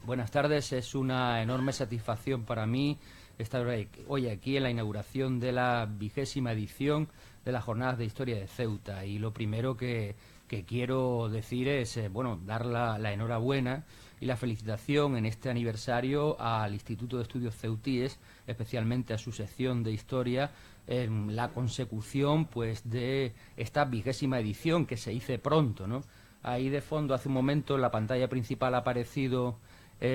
Buenas tardes, es una enorme satisfacción para mí estar hoy aquí en la inauguración de la 20ª edición de las Jornadas de Historia de Ceuta. Y lo primero que quiero decir es, dar la enhorabuena y la felicitación en este aniversario al Instituto de Estudios Ceutíes, especialmente a su sección de Historia, en la consecución pues de esta 20ª edición que se hizo pronto, ¿no? Ahí de fondo, hace un momento, en la pantalla principal ha aparecido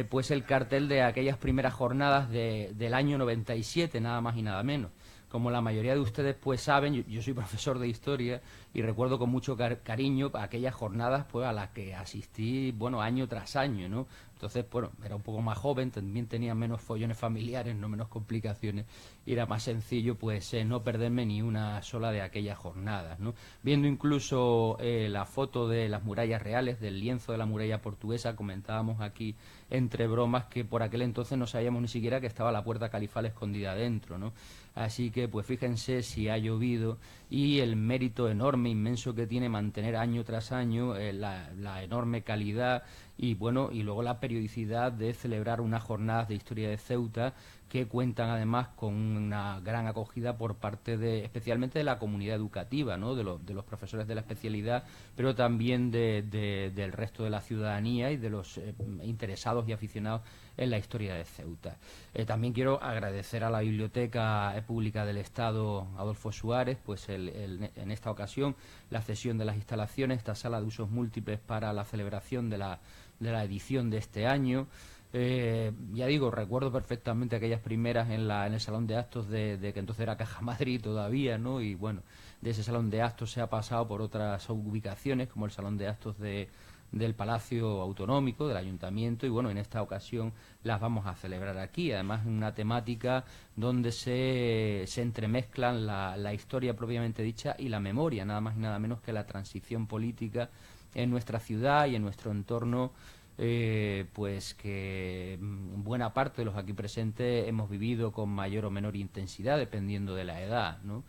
pues el cartel de aquellas primeras jornadas del año 97, nada más y nada menos. Como la mayoría de ustedes pues saben, yo soy profesor de historia y recuerdo con mucho cariño aquellas jornadas pues a las que asistí, año tras año, ¿no? Entonces, era un poco más joven, también tenía menos follones familiares, no menos complicaciones, y era más sencillo pues no perderme ni una sola de aquellas jornadas, ¿no? Viendo incluso la foto de las murallas reales, del lienzo de la muralla portuguesa, comentábamos aquí entre bromas que por aquel entonces no sabíamos ni siquiera que estaba la puerta califal escondida dentro, ¿no? Así que, pues fíjense si ha llovido y el mérito enorme, inmenso que tiene mantener año tras año la enorme calidad y luego la periodicidad de celebrar unas jornadas de historia de Ceuta que cuentan además con una gran acogida por parte especialmente de la comunidad educativa, ¿no? de los profesores de la especialidad, pero también del resto de la ciudadanía y de los interesados y aficionados en la historia de Ceuta. También quiero agradecer a la Biblioteca Pública del Estado Adolfo Suárez, pues en esta ocasión la cesión de las instalaciones, esta sala de usos múltiples para la celebración de la edición de este año. Ya digo, recuerdo perfectamente aquellas primeras en el salón de actos de que entonces era Caja Madrid todavía, ¿no? Y de ese salón de actos se ha pasado por otras ubicaciones, como el salón de actos del Palacio Autonómico, del Ayuntamiento, y en esta ocasión las vamos a celebrar aquí, además en una temática donde se entremezclan la historia propiamente dicha y la memoria, nada más y nada menos que la transición política en nuestra ciudad y en nuestro entorno, pues que buena parte de los aquí presentes hemos vivido con mayor o menor intensidad, dependiendo de la edad, ¿no?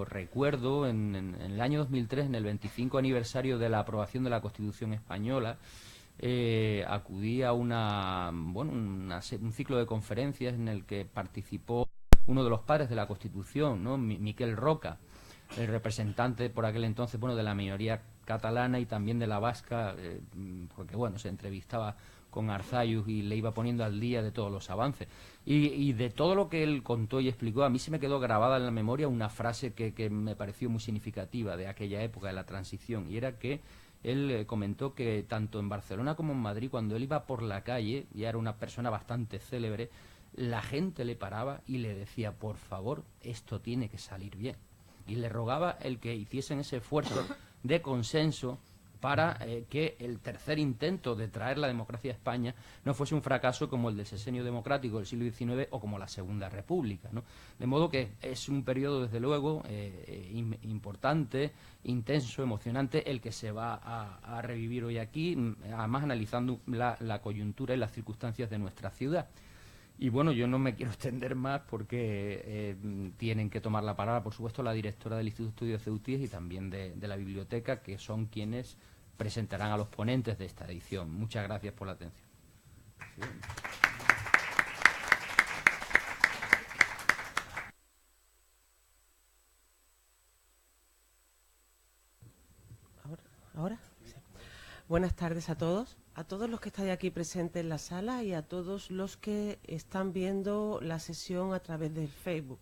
Recuerdo en el año 2003, en el 25 aniversario de la aprobación de la Constitución española, acudí a un ciclo de conferencias en el que participó uno de los padres de la Constitución, ¿no? Miquel Roca, el representante por aquel entonces de la minoría catalana y también de la vasca, porque se entrevistaba con Arzayus y le iba poniendo al día de todos los avances. Y de todo lo que él contó y explicó, a mí se me quedó grabada en la memoria una frase que me pareció muy significativa de aquella época, de la transición, y era que él comentó que tanto en Barcelona como en Madrid, cuando él iba por la calle, ya era una persona bastante célebre, la gente le paraba y le decía, por favor, esto tiene que salir bien. Y le rogaba el que hiciesen ese esfuerzo de consenso para que el tercer intento de traer la democracia a España no fuese un fracaso como el del sexenio democrático del siglo XIX o como la Segunda República, ¿no? De modo que es un periodo, desde luego, importante, intenso, emocionante, el que se va a revivir hoy aquí, además analizando la coyuntura y las circunstancias de nuestra ciudad. Y yo no me quiero extender más porque tienen que tomar la palabra, por supuesto, la directora del Instituto de Estudios Ceutíes y también de la biblioteca, que son quienes presentarán a los ponentes de esta edición. Muchas gracias por la atención. ¿Ahora? Sí. Buenas tardes a todos los que estáis aquí presentes en la sala y a todos los que están viendo la sesión a través del Facebook.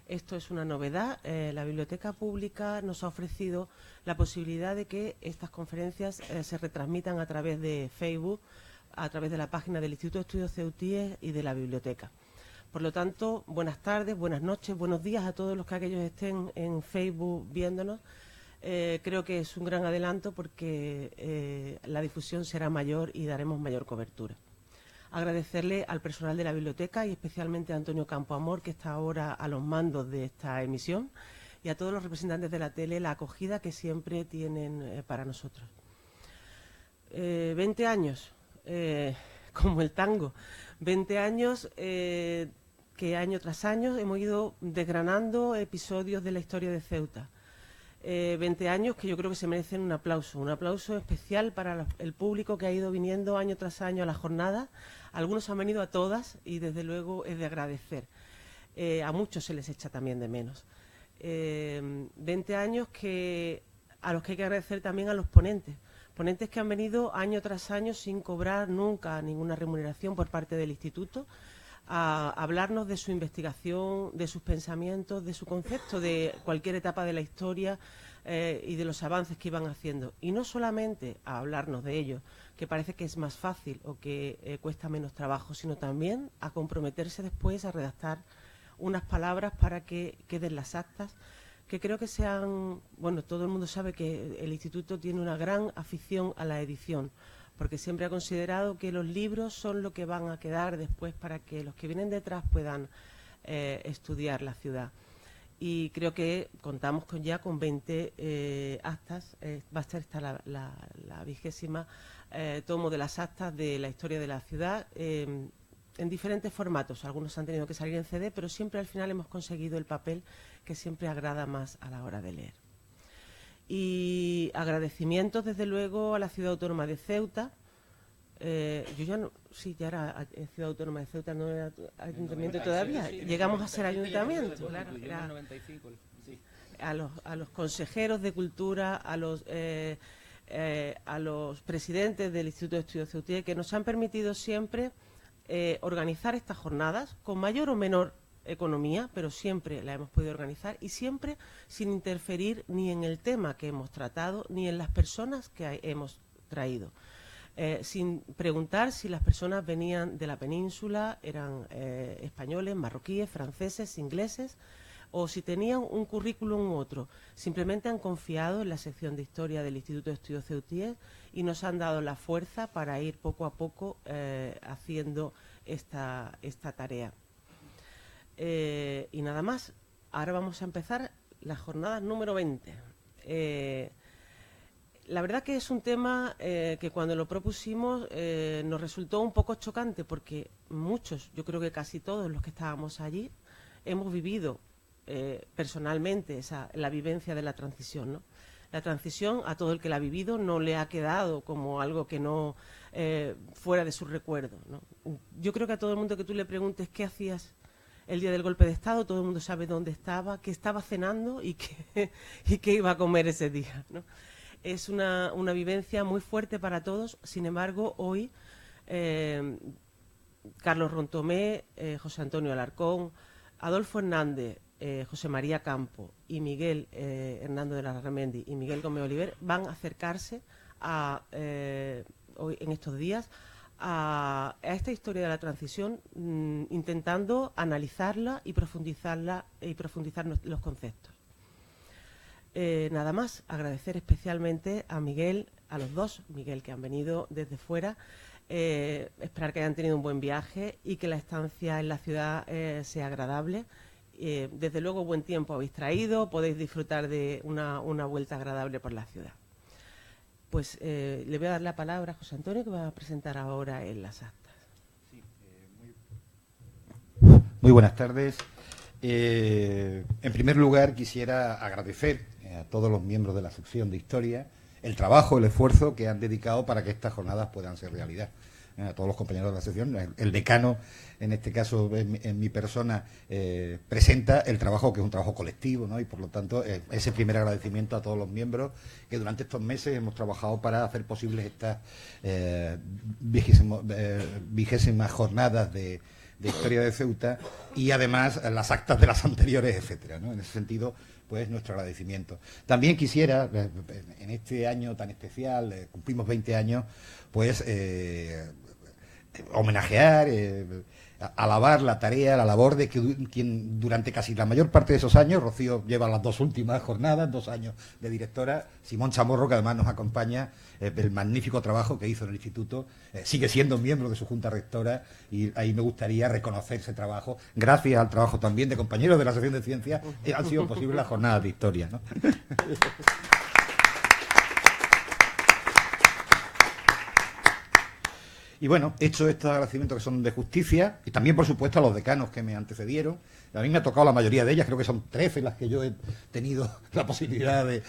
Esto es una novedad. La Biblioteca Pública nos ha ofrecido la posibilidad de que estas conferencias se retransmitan a través de Facebook, a través de la página del Instituto de Estudios Ceutíes y de la Biblioteca. Por lo tanto, buenas tardes, buenas noches, buenos días a todos los que aquellos estén en Facebook viéndonos. Creo que es un gran adelanto porque la difusión será mayor y daremos mayor cobertura. Agradecerle al personal de la biblioteca y especialmente a Antonio Campoamor, que está ahora a los mandos de esta emisión, y a todos los representantes de la tele la acogida que siempre tienen para nosotros. 20 años, como el tango, 20 años que año tras año hemos ido desgranando episodios de la historia de Ceuta. 20 años que yo creo que se merecen un aplauso especial para el público que ha ido viniendo año tras año a la jornada. Algunos han venido a todas y desde luego es de agradecer. A muchos se les echa también de menos. 20 años a los que hay que agradecer también a los ponentes que han venido año tras año sin cobrar nunca ninguna remuneración por parte del Instituto, a hablarnos de su investigación, de sus pensamientos, de su concepto, de cualquier etapa de la historia y de los avances que iban haciendo. Y no solamente a hablarnos de ello, que parece que es más fácil o que cuesta menos trabajo, sino también a comprometerse después a redactar unas palabras para que queden las actas, que creo que sean... Bueno, todo el mundo sabe que el Instituto tiene una gran afición a la edición, porque siempre ha considerado que los libros son lo que van a quedar después para que los que vienen detrás puedan estudiar la ciudad. Y creo que contamos ya con 20 actas. Va a ser esta la 20ª tomo de las actas de la historia de la ciudad, en diferentes formatos. Algunos han tenido que salir en CD, pero siempre al final hemos conseguido el papel que siempre agrada más a la hora de leer. Y agradecimientos, desde luego, a la Ciudad Autónoma de Ceuta. Yo ya no... Sí, ya era Ciudad Autónoma de Ceuta, no era ayuntamiento 96, todavía. Sí, llegamos a ser ayuntamiento. Claro, era 95, sí. A los consejeros de Cultura, a los presidentes del Instituto de Estudios Ceutíes, que nos han permitido siempre organizar estas jornadas con mayor o menor economía, pero siempre la hemos podido organizar y siempre sin interferir ni en el tema que hemos tratado ni en las personas que hemos traído. Sin preguntar si las personas venían de la península, eran españoles, marroquíes, franceses, ingleses, o si tenían un currículum u otro. Simplemente han confiado en la sección de Historia del Instituto de Estudios Ceutíes y nos han dado la fuerza para ir poco a poco haciendo esta tarea. Y nada más, ahora vamos a empezar la jornada número 20. La verdad que es un tema que cuando lo propusimos nos resultó un poco chocante porque muchos, yo creo que casi todos los que estábamos allí, hemos vivido personalmente la vivencia de la transición, ¿no? La transición, a todo el que la ha vivido, no le ha quedado como algo que no fuera de su recuerdo, ¿no? Yo creo que a todo el mundo que tú le preguntes qué hacías el día del golpe de Estado, todo el mundo sabe dónde estaba, qué estaba cenando y qué iba a comer ese día, ¿no? Es una vivencia muy fuerte para todos. Sin embargo, hoy Carlos Rontomé, José Antonio Alarcón, Adolfo Hernández, José María Campo y Miguel Hernando de la Larramendi y Miguel Gómez Oliver van a acercarse hoy en estos días a esta historia de la transición, intentando analizarla y profundizar los conceptos. Nada más, agradecer especialmente a Miguel, a los dos, Miguel, que han venido desde fuera, esperar que hayan tenido un buen viaje y que la estancia en la ciudad sea agradable. Desde luego, buen tiempo habéis traído, podéis disfrutar de una vuelta agradable por la ciudad. Pues le voy a dar la palabra a José Antonio, que va a presentar ahora en las actas. Sí, muy buenas tardes. En primer lugar, quisiera agradecer a todos los miembros de la sección de Historia el trabajo, el esfuerzo que han dedicado para que estas jornadas puedan ser realidad. A todos los compañeros de la sección, el decano, en este caso en mi persona, presenta el trabajo, que es un trabajo colectivo, ¿no? Y por lo tanto, ese primer agradecimiento a todos los miembros que durante estos meses hemos trabajado para hacer posibles estas vigésimas jornadas de Historia de Ceuta y además las actas de las anteriores, etcétera, ¿no? En ese sentido, pues nuestro agradecimiento. También quisiera, en este año tan especial, cumplimos 20 años, pues homenajear, alabar la tarea, la labor de quien durante casi la mayor parte de esos años, Rocío lleva las dos últimas jornadas, 2 años de directora, Simón Chamorro, que además nos acompaña, el magnífico trabajo que hizo en el Instituto, sigue siendo miembro de su Junta Rectora y ahí me gustaría reconocer ese trabajo. Gracias al trabajo también de compañeros de la sección de Ciencias, han sido posibles las jornadas de Historia, ¿no? Y bueno, hecho estos agradecimientos que son de justicia, y también, por supuesto, a los decanos que me antecedieron. A mí me ha tocado la mayoría de ellas, creo que son 13 las que yo he tenido la posibilidad de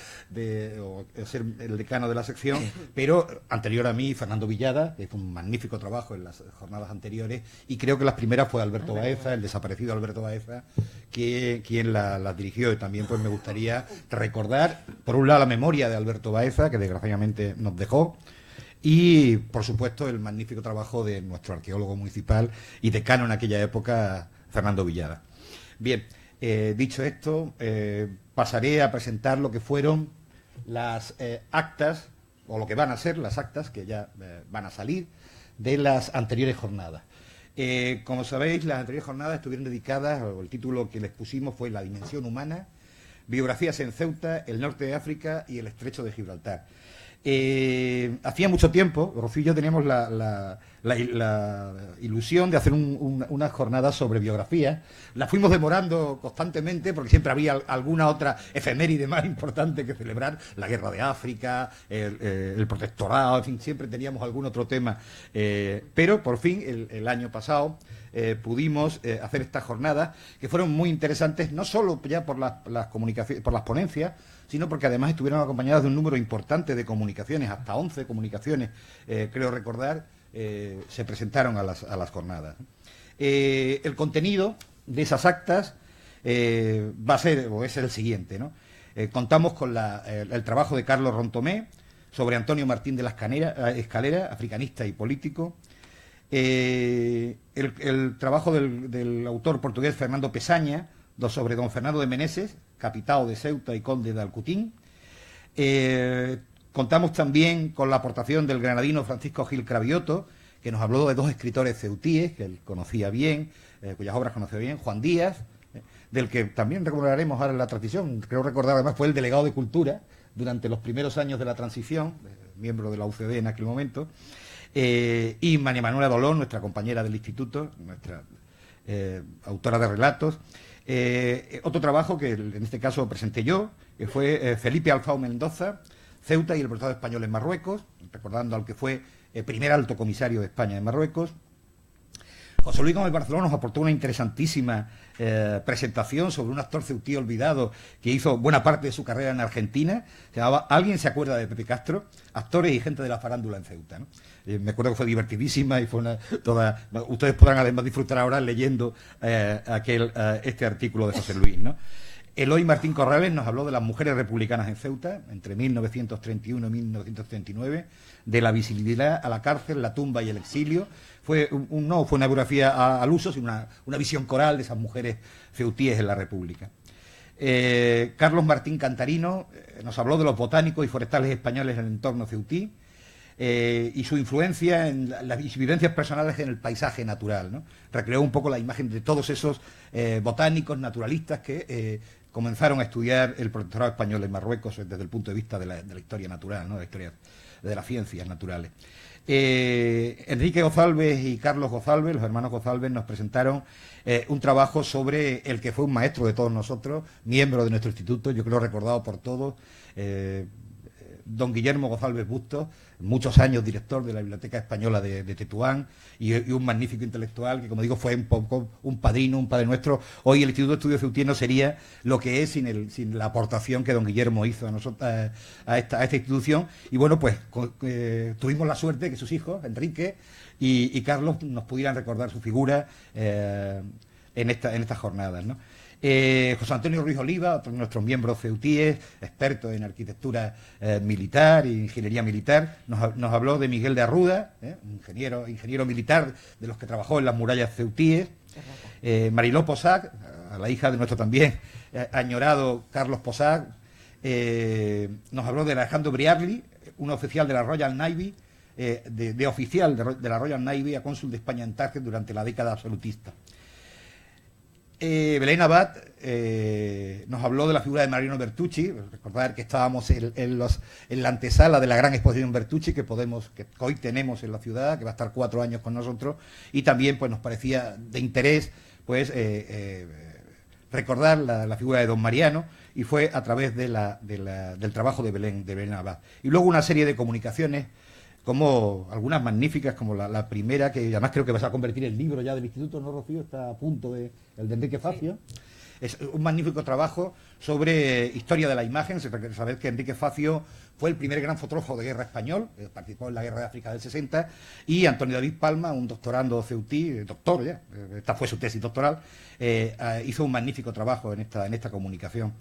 ser el decano de la sección, pero anterior a mí, Fernando Villada, que hizo un magnífico trabajo en las jornadas anteriores, y creo que las primeras fue Alberto Baeza, el desaparecido Alberto Baeza, quien las dirigió. Y también pues me gustaría recordar, por un lado, la memoria de Alberto Baeza, que desgraciadamente nos dejó, y, por supuesto, el magnífico trabajo de nuestro arqueólogo municipal y decano en aquella época, Fernando Villada. Bien, dicho esto, pasaré a presentar lo que fueron las actas, o lo que van a ser las actas, que ya van a salir, de las anteriores jornadas. Como sabéis, las anteriores jornadas estuvieron dedicadas, o el título que les pusimos fue La dimensión humana, biografías en Ceuta, el norte de África y el estrecho de Gibraltar. Hacía mucho tiempo, Rocío y yo teníamos la ilusión de hacer una jornada sobre biografía. La fuimos demorando constantemente porque siempre había alguna otra efeméride más importante que celebrar, la guerra de África, el protectorado, en fin, siempre teníamos algún otro tema. Pero por fin, el año pasado, pudimos hacer estas jornadas que fueron muy interesantes, no solo ya por las comunicaciones, por las ponencias, sino porque además estuvieron acompañadas de un número importante de comunicaciones, hasta 11 comunicaciones, creo recordar, se presentaron a las jornadas. El contenido de esas actas va a ser, o es el siguiente, ¿no? Contamos con el trabajo de Carlos Rontomé sobre Antonio Martín de la Escalera, africanista y político. El trabajo del autor portugués Fernando Pesaña sobre don Fernando de Meneses, capitao de Ceuta y conde de Alcutín. Contamos también con la aportación del granadino Francisco Gil Cravioto, que nos habló de dos escritores ceutíes que él conocía bien, cuyas obras conocía bien, Juan Díaz, del que también recordaremos ahora en la transición. Creo recordar, además, fue el delegado de Cultura durante los primeros años de la transición, miembro de la UCD en aquel momento, y María Manuela Dolón, nuestra compañera del instituto, nuestra autora de relatos. Otro trabajo que en este caso presenté yo, que fue Felipe Alfao Mendoza, Ceuta y el protectorado español en Marruecos, recordando al que fue el primer alto comisario de España en Marruecos. José Luis Gómez Barceló nos aportó una interesantísima presentación sobre un actor ceutí olvidado que hizo buena parte de su carrera en Argentina. Se llamaba ¿Alguien se acuerda de Pepe Castro? Actores y gente de la farándula en Ceuta, ¿no? Me acuerdo que fue divertidísima y fue ustedes podrán además disfrutar ahora leyendo este artículo de José Luis, ¿no? Eloy Martín Corrales nos habló de las mujeres republicanas en Ceuta entre 1931 y 1939, de la visibilidad a la cárcel, la tumba y el exilio. No fue una biografía al uso, sino una visión coral de esas mujeres ceutíes en la República. Carlos Martín Cantarino nos habló de los botánicos y forestales españoles en el entorno ceutí y su influencia en las vivencias personales en el paisaje natural, ¿no? Recreó un poco la imagen de todos esos botánicos naturalistas que comenzaron a estudiar el protectorado español en Marruecos desde el punto de vista de la historia natural, ¿no? La historia de las ciencias naturales. Enrique Gozalves y Carlos Gozalves, los hermanos Gozalves, nos presentaron un trabajo sobre el que fue un maestro de todos nosotros, miembro de nuestro instituto, yo creo recordado por todos, don Guillermo Gozalves Bustos, muchos años director de la Biblioteca Española de Tetuán y un magnífico intelectual que, como digo, fue un poco un padrino, un padre nuestro. Hoy el Instituto de Estudios Ceutí no sería lo que es sin la aportación que don Guillermo hizo a esta institución. Y bueno, pues tuvimos la suerte de que sus hijos, Enrique y Carlos, nos pudieran recordar su figura en estas jornadas, ¿no? José Antonio Ruiz Oliva, otro de nuestros miembros ceutíes, experto en arquitectura militar e ingeniería militar, nos habló de Miguel de Arruda, ingeniero militar de los que trabajó en las murallas ceutíes. Mariló Posac, a la hija de nuestro también añorado Carlos Posac, nos habló de Alejandro Briarli, un oficial de la Royal Navy, de oficial de la Royal Navy a cónsul de España en Tánger durante la década absolutista. Belén Abad nos habló de la figura de Mariano Bertucci. Recordar que estábamos en la antesala de la gran exposición Bertucci que hoy tenemos en la ciudad, que va a estar 4 años con nosotros, y también pues nos parecía de interés pues recordar la figura de don Mariano, y fue a través del trabajo de Belén Abad. Y luego una serie de comunicaciones como algunas magníficas, como la primera, que además creo que vas a convertir el libro ya del Instituto, ¿no, Rocío? Está a punto el de Enrique Facio. Es un magnífico trabajo sobre historia de la imagen. Sabéis que Enrique Facio fue el primer gran fotógrafo de guerra español, participó en la guerra de África del 60, y Antonio David Palma, un doctorando ceutí, doctor ya, esta fue su tesis doctoral, hizo un magnífico trabajo en esta comunicación.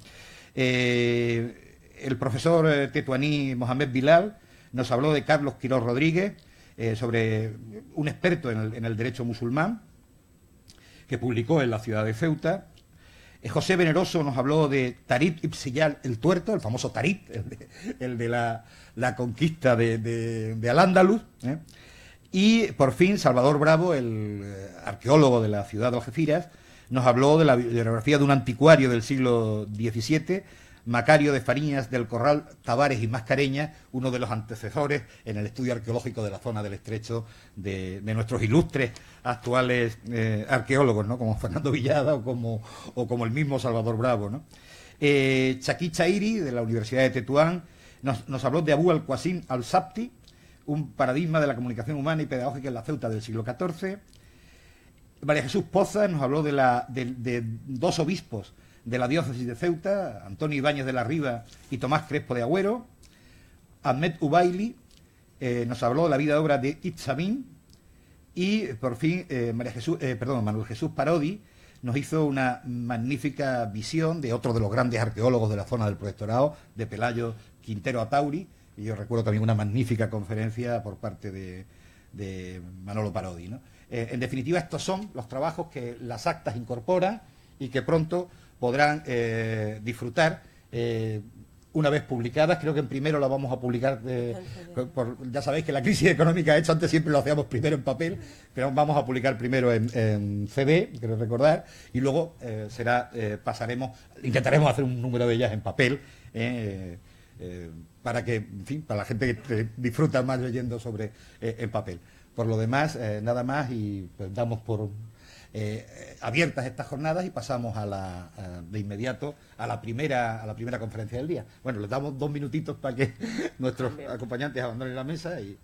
El profesor tetuaní Mohamed Bilal nos habló de Carlos Quirós Rodríguez, sobre un experto en el derecho musulmán, que publicó en la ciudad de Ceuta. José Veneroso nos habló de Tarit Ibn el Tuerto, el famoso Tarit, el de la conquista de Al-Ándalus. Y por fin Salvador Bravo, el arqueólogo de la ciudad de Algeciras, nos habló de la bibliografía de un anticuario del siglo XVII, Macario de Fariñas del Corral, Tavares y Mascareña, uno de los antecesores en el estudio arqueológico de la zona del Estrecho de nuestros ilustres actuales arqueólogos, ¿no? Como Fernando Villada o como el mismo Salvador Bravo, ¿no? Chakí Chairi, de la Universidad de Tetuán, nos habló de Abu al-Qasim al-Sabti, un paradigma de la comunicación humana y pedagógica en la Ceuta del siglo XIV. María Jesús Poza nos habló de dos obispos de la diócesis de Ceuta, Antonio Ibáñez de la Riva y Tomás Crespo de Agüero. Ahmed Ubaili nos habló de la vida y obra de Itzamín. Y por fin Manuel Jesús Parodi nos hizo una magnífica visión de otro de los grandes arqueólogos de la zona del Protectorado, de Pelayo Quintero Atauri, y yo recuerdo también una magnífica conferencia por parte de Manolo Parodi, ¿no? En definitiva, estos son los trabajos que las actas incorporan y que pronto podrán disfrutar una vez publicadas. Creo que en primero la vamos a publicar, ya sabéis que la crisis económica ha hecho, antes siempre lo hacíamos primero en papel, pero vamos a publicar primero en CD, quiero recordar, y luego intentaremos hacer un número de ellas en papel, para que, en fin, para la gente que disfruta más leyendo sobre en papel. Por lo demás, nada más, y pues damos por abiertas estas jornadas y pasamos de inmediato a la primera conferencia del día. Bueno, les damos 2 minutitos para que nuestros acompañantes abandonen la mesa y...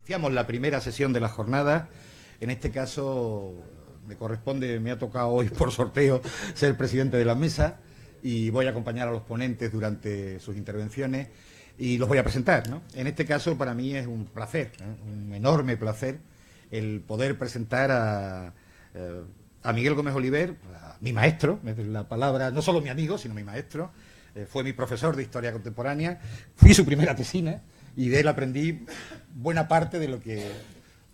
Iniciamos la primera sesión de la jornada. En este caso me ha tocado hoy por sorteo ser presidente de la mesa y voy a acompañar a los ponentes durante sus intervenciones y los voy a presentar, ¿no? En este caso para mí es un placer, un enorme placer, el poder presentar a Miguel Gómez Oliver, mi maestro, la palabra, no solo mi amigo, sino mi maestro. Fue mi profesor de Historia Contemporánea, fui su primera tesina y de él aprendí buena parte de lo que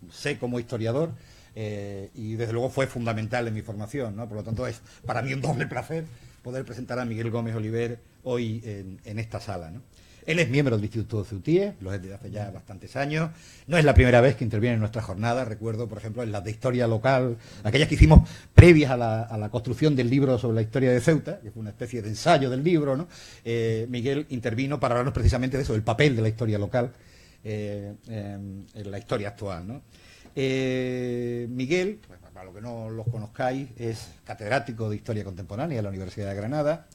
sé como historiador, y desde luego fue fundamental en mi formación, ¿no? Por lo tanto es para mí un doble placer poder presentar a Miguel Gómez Oliver hoy en esta sala, ¿no? Él es miembro del Instituto Ceutíes, lo es desde hace ya bastantes años. No es la primera vez que interviene en nuestras jornadas. Recuerdo, por ejemplo, en las de historia local, aquellas que hicimos previas a la construcción del libro sobre la historia de Ceuta, que fue una especie de ensayo del libro, ¿no? Miguel intervino para hablarnos precisamente de eso, del papel de la historia local en la historia actual, ¿no? Miguel, pues, para los que no los conozcáis, es catedrático de Historia Contemporánea en la Universidad de Granada,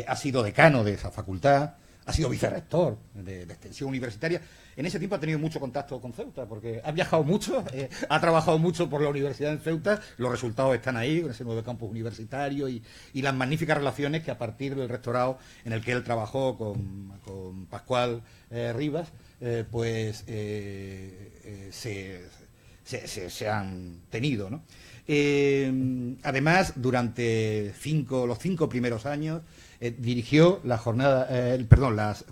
ha sido decano de esa facultad, ha sido vicerrector de extensión universitaria. En ese tiempo ha tenido mucho contacto con Ceuta, porque ha viajado mucho, ha trabajado mucho por la universidad en Ceuta, los resultados están ahí, con ese nuevo campus universitario y las magníficas relaciones que a partir del rectorado en el que él trabajó con Pascual Rivas, se han tenido, ¿no? Además, durante los 5 primeros años, dirigió los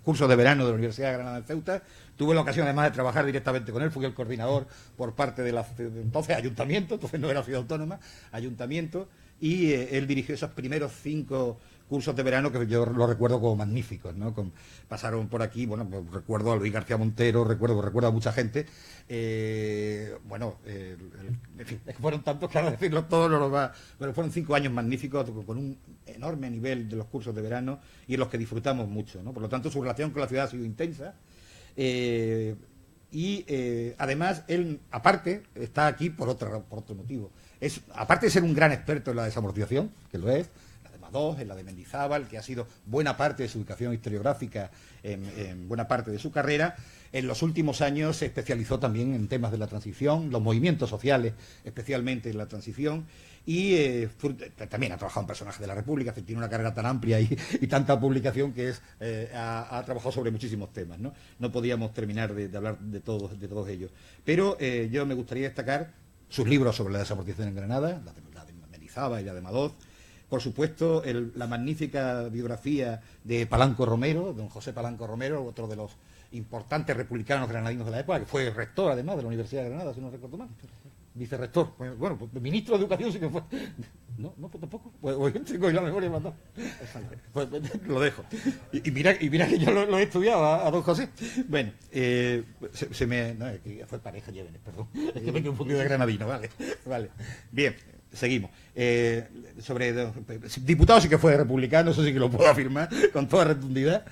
cursos de verano de la Universidad de Granada en Ceuta. Tuve la ocasión además de trabajar directamente con él, fui el coordinador por parte de entonces ayuntamiento, entonces no era ciudad autónoma, ayuntamiento, y él dirigió esos primeros 5 cursos de verano que yo los recuerdo como magníficos, ¿no? Pasaron por aquí, bueno, pues recuerdo a Luis García Montero, recuerdo a mucha gente, en fin, es que fueron tantos que ahora decirlo todo no lo va, pero fueron 5 años magníficos con un enorme nivel de los cursos de verano y en los que disfrutamos mucho, ¿no? Por lo tanto, su relación con la ciudad ha sido intensa. Además, él, aparte, está aquí por otro motivo. Aparte de ser un gran experto en la desamortización, que lo es, la de Madoz, en la de Mendizábal, que ha sido buena parte de su educación historiográfica, en buena parte de su carrera, en los últimos años se especializó también en temas de la transición, los movimientos sociales, especialmente en la transición, y también ha trabajado en Personajes de la República, tiene una carrera tan amplia y tanta publicación que ha trabajado sobre muchísimos temas, ¿no? No podíamos terminar de hablar de todos ellos. Pero yo me gustaría destacar sus libros sobre la desamortización en Granada, la de Mendizábal y la de Madoz. Por supuesto, la magnífica biografía de Palanco Romero, don José Palanco Romero, otro de los importantes republicanos granadinos de la época, que fue rector además de la Universidad de Granada, si no recuerdo mal. Vicerrector, bueno, pues, ministro de Educación sí que fue. No, pues tampoco. Pues tengo la memoria más. Pues, lo dejo. Y mira que yo lo he estudiado a don José. Bueno, fue pareja Llévenes, perdón. Es que me quedé un poquito de granadino, vale. Bien, seguimos. Sobre diputado sí que fue republicano, eso sí que lo puedo afirmar con toda rotundidad.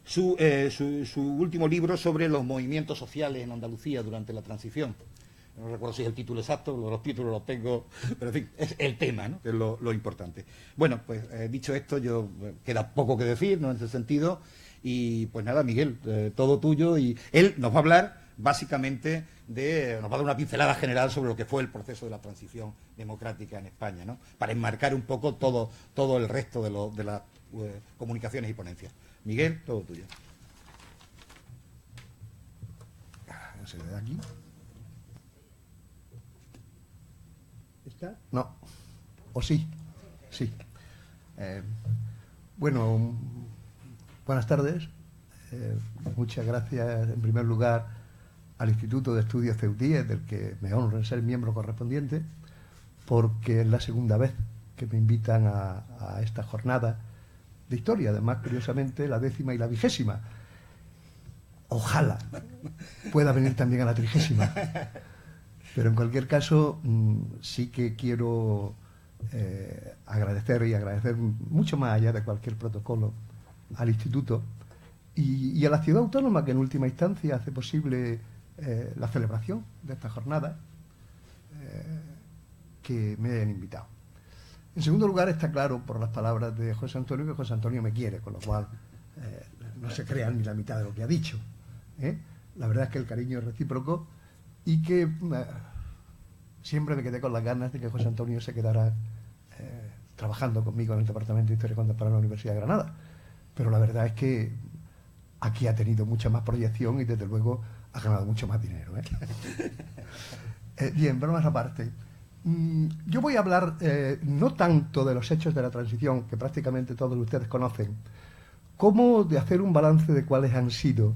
Su último libro sobre los movimientos sociales en Andalucía durante la transición. No recuerdo si es el título exacto, los títulos los tengo, pero en fin, es el tema, ¿no? Que es lo importante. Bueno, pues dicho esto, queda poco que decir, ¿no? En ese sentido, y pues nada, Miguel, todo tuyo, y él nos va a hablar básicamente nos va a dar una pincelada general sobre lo que fue el proceso de la transición democrática en España, ¿no? Para enmarcar un poco todo el resto de las comunicaciones y ponencias. Miguel, todo tuyo. ¿Se ve aquí? ¿Está? No. ¿O sí? Sí. Bueno, buenas tardes. Muchas gracias, en primer lugar, al Instituto de Estudios Ceutíes, del que me honro en ser miembro correspondiente, porque es la segunda vez que me invitan a esta jornada de historia, además, curiosamente, la 10ª y la 20ª. Ojalá pueda venir también a la 30ª. Pero en cualquier caso, sí que quiero agradecer mucho más allá de cualquier protocolo al Instituto y a la Ciudad Autónoma, que en última instancia hace posible la celebración de esta jornada, que me hayan invitado. En segundo lugar, está claro por las palabras de José Antonio que José Antonio me quiere, con lo cual no se crean ni la mitad de lo que ha dicho. La verdad es que el cariño es recíproco y que siempre me quedé con las ganas de que José Antonio se quedara trabajando conmigo en el Departamento de Historia Contemporánea de la Universidad de Granada. Pero la verdad es que aquí ha tenido mucha más proyección y desde luego ha ganado mucho más dinero. Bien, bromas aparte. Yo voy a hablar no tanto de los hechos de la transición, que prácticamente todos ustedes conocen, como de hacer un balance de cuáles han sido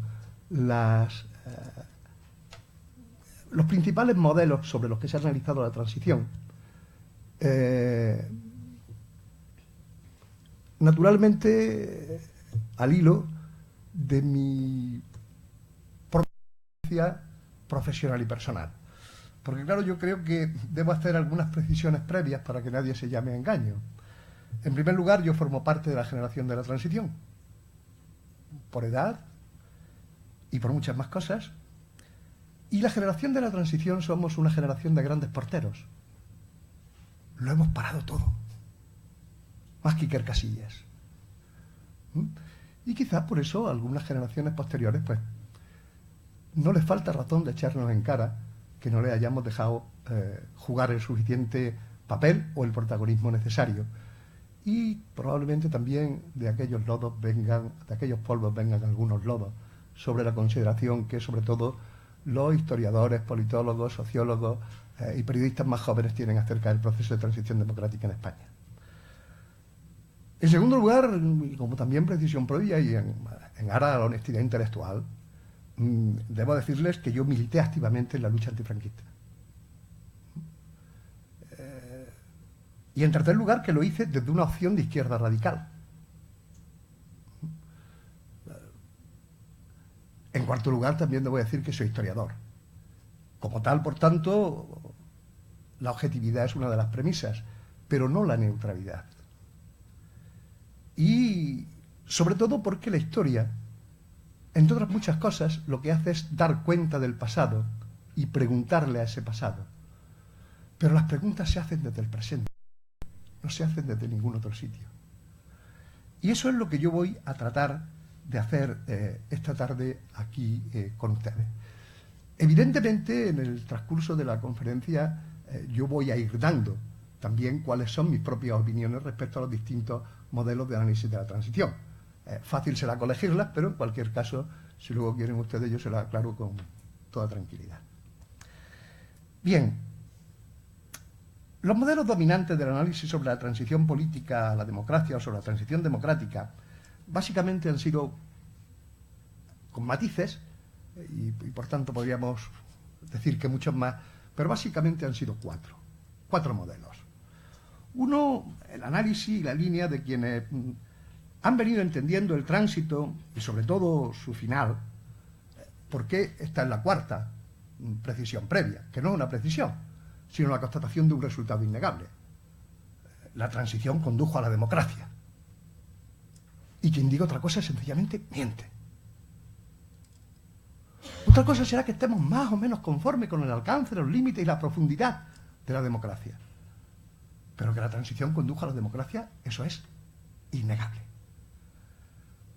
los principales modelos sobre los que se ha realizado la transición. Naturalmente, al hilo de mi propia profesional y personal. Porque claro, yo creo que debo hacer algunas precisiones previas para que nadie se llame a engaño. En primer lugar, yo formo parte de la generación de la transición, por edad y por muchas más cosas. Y la generación de la transición somos una generación de grandes porteros. Lo hemos parado todo. más que Iker Casillas. Y quizás por eso a algunas generaciones posteriores pues no les falta razón de echarnos en cara que no le hayamos dejado jugar el suficiente papel o el protagonismo necesario. Y probablemente también de aquellos polvos vengan algunos lodos sobre la consideración que sobre todo los historiadores, politólogos, sociólogos y periodistas más jóvenes tienen acerca del proceso de transición democrática en España. En segundo lugar, y como también precisión previa y en aras a la honestidad intelectual, debo decirles que yo milité activamente en la lucha antifranquista. Y en tercer lugar, que lo hice desde una opción de izquierda radical. En cuarto lugar, también debo decir que soy historiador. Como tal, por tanto, la objetividad es una de las premisas, pero no la neutralidad. Y sobre todo porque la historia, entre otras muchas cosas, lo que hace es dar cuenta del pasado y preguntarle a ese pasado. Pero las preguntas se hacen desde el presente, no se hacen desde ningún otro sitio. Y eso es lo que yo voy a tratar de hacer esta tarde aquí con ustedes. Evidentemente, en el transcurso de la conferencia yo voy a ir dando también cuáles son mis propias opiniones respecto a los distintos modelos de análisis de la transición. Fácil será colegirlas, pero en cualquier caso, si luego quieren ustedes, yo se las aclaro con toda tranquilidad. Bien, los modelos dominantes del análisis sobre la transición política a la democracia o sobre la transición democrática básicamente han sido, con matices, y por tanto podríamos decir que muchos más, pero básicamente han sido cuatro modelos. Uno, el análisis y la línea de quienes han venido entendiendo el tránsito y sobre todo su final, porque esta es la cuarta precisión previa, que no es una precisión, sino la constatación de un resultado innegable. La transición condujo a la democracia. Y quien diga otra cosa sencillamente miente. Otra cosa será que estemos más o menos conformes con el alcance, los límites y la profundidad de la democracia. Pero que la transición condujo a la democracia, eso es innegable.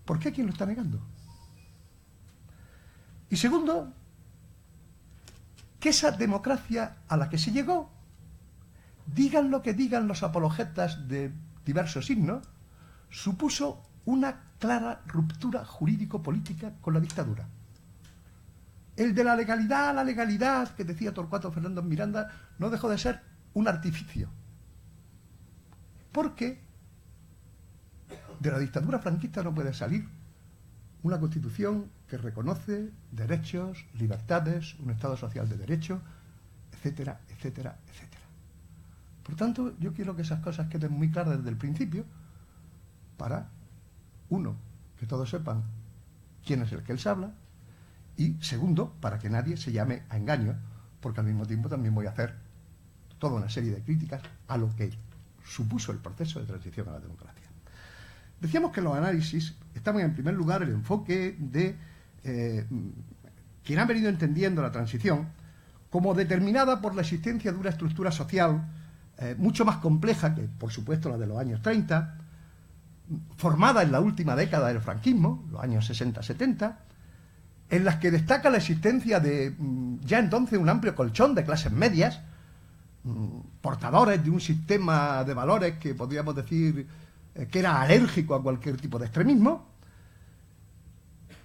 ¿Por qué quién lo está negando? Y segundo, que esa democracia a la que se llegó, digan lo que digan los apologetas de diversos signos, supuso una clara ruptura jurídico-política con la dictadura. El de la legalidad que decía Torcuato Fernández Miranda no dejó de ser un artificio. Porque de la dictadura franquista no puede salir una constitución que reconoce derechos, libertades, un Estado social de derecho, etcétera, etcétera, etcétera. Por tanto, yo quiero que esas cosas queden muy claras desde el principio para, uno, que todos sepan quién es el que les habla, y segundo, para que nadie se llame a engaño, porque al mismo tiempo también voy a hacer toda una serie de críticas a lo que supuso el proceso de transición a la democracia. Decíamos que los análisis estaban en primer lugar el enfoque de quien ha venido entendiendo la transición como determinada por la existencia de una estructura social mucho más compleja que, por supuesto, la de los años 30, formada en la última década del franquismo, los años 60-70, en las que destaca la existencia de ya entonces un amplio colchón de clases medias, portadores de un sistema de valores que podríamos decir que era alérgico a cualquier tipo de extremismo,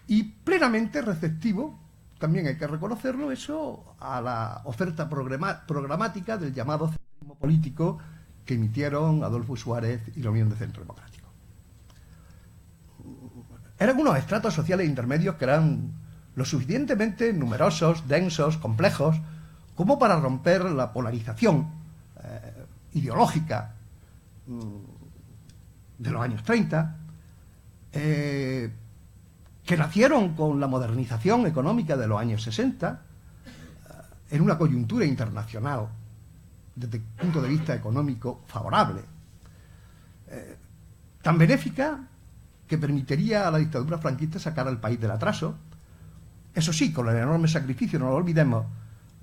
y plenamente receptivo, también hay que reconocerlo eso, a la oferta programática del llamado centrismo político que emitieron Adolfo Suárez y la Unión de Centro Democrático. Eran unos estratos sociales intermedios que eran lo suficientemente numerosos, densos, complejos, como para romper la polarización ideológica de los años 30, que nacieron con la modernización económica de los años 60, en una coyuntura internacional, desde el punto de vista económico, favorable, tan benéfica que permitiría a la dictadura franquista sacar al país del atraso, eso sí, con el enorme sacrificio, no lo olvidemos,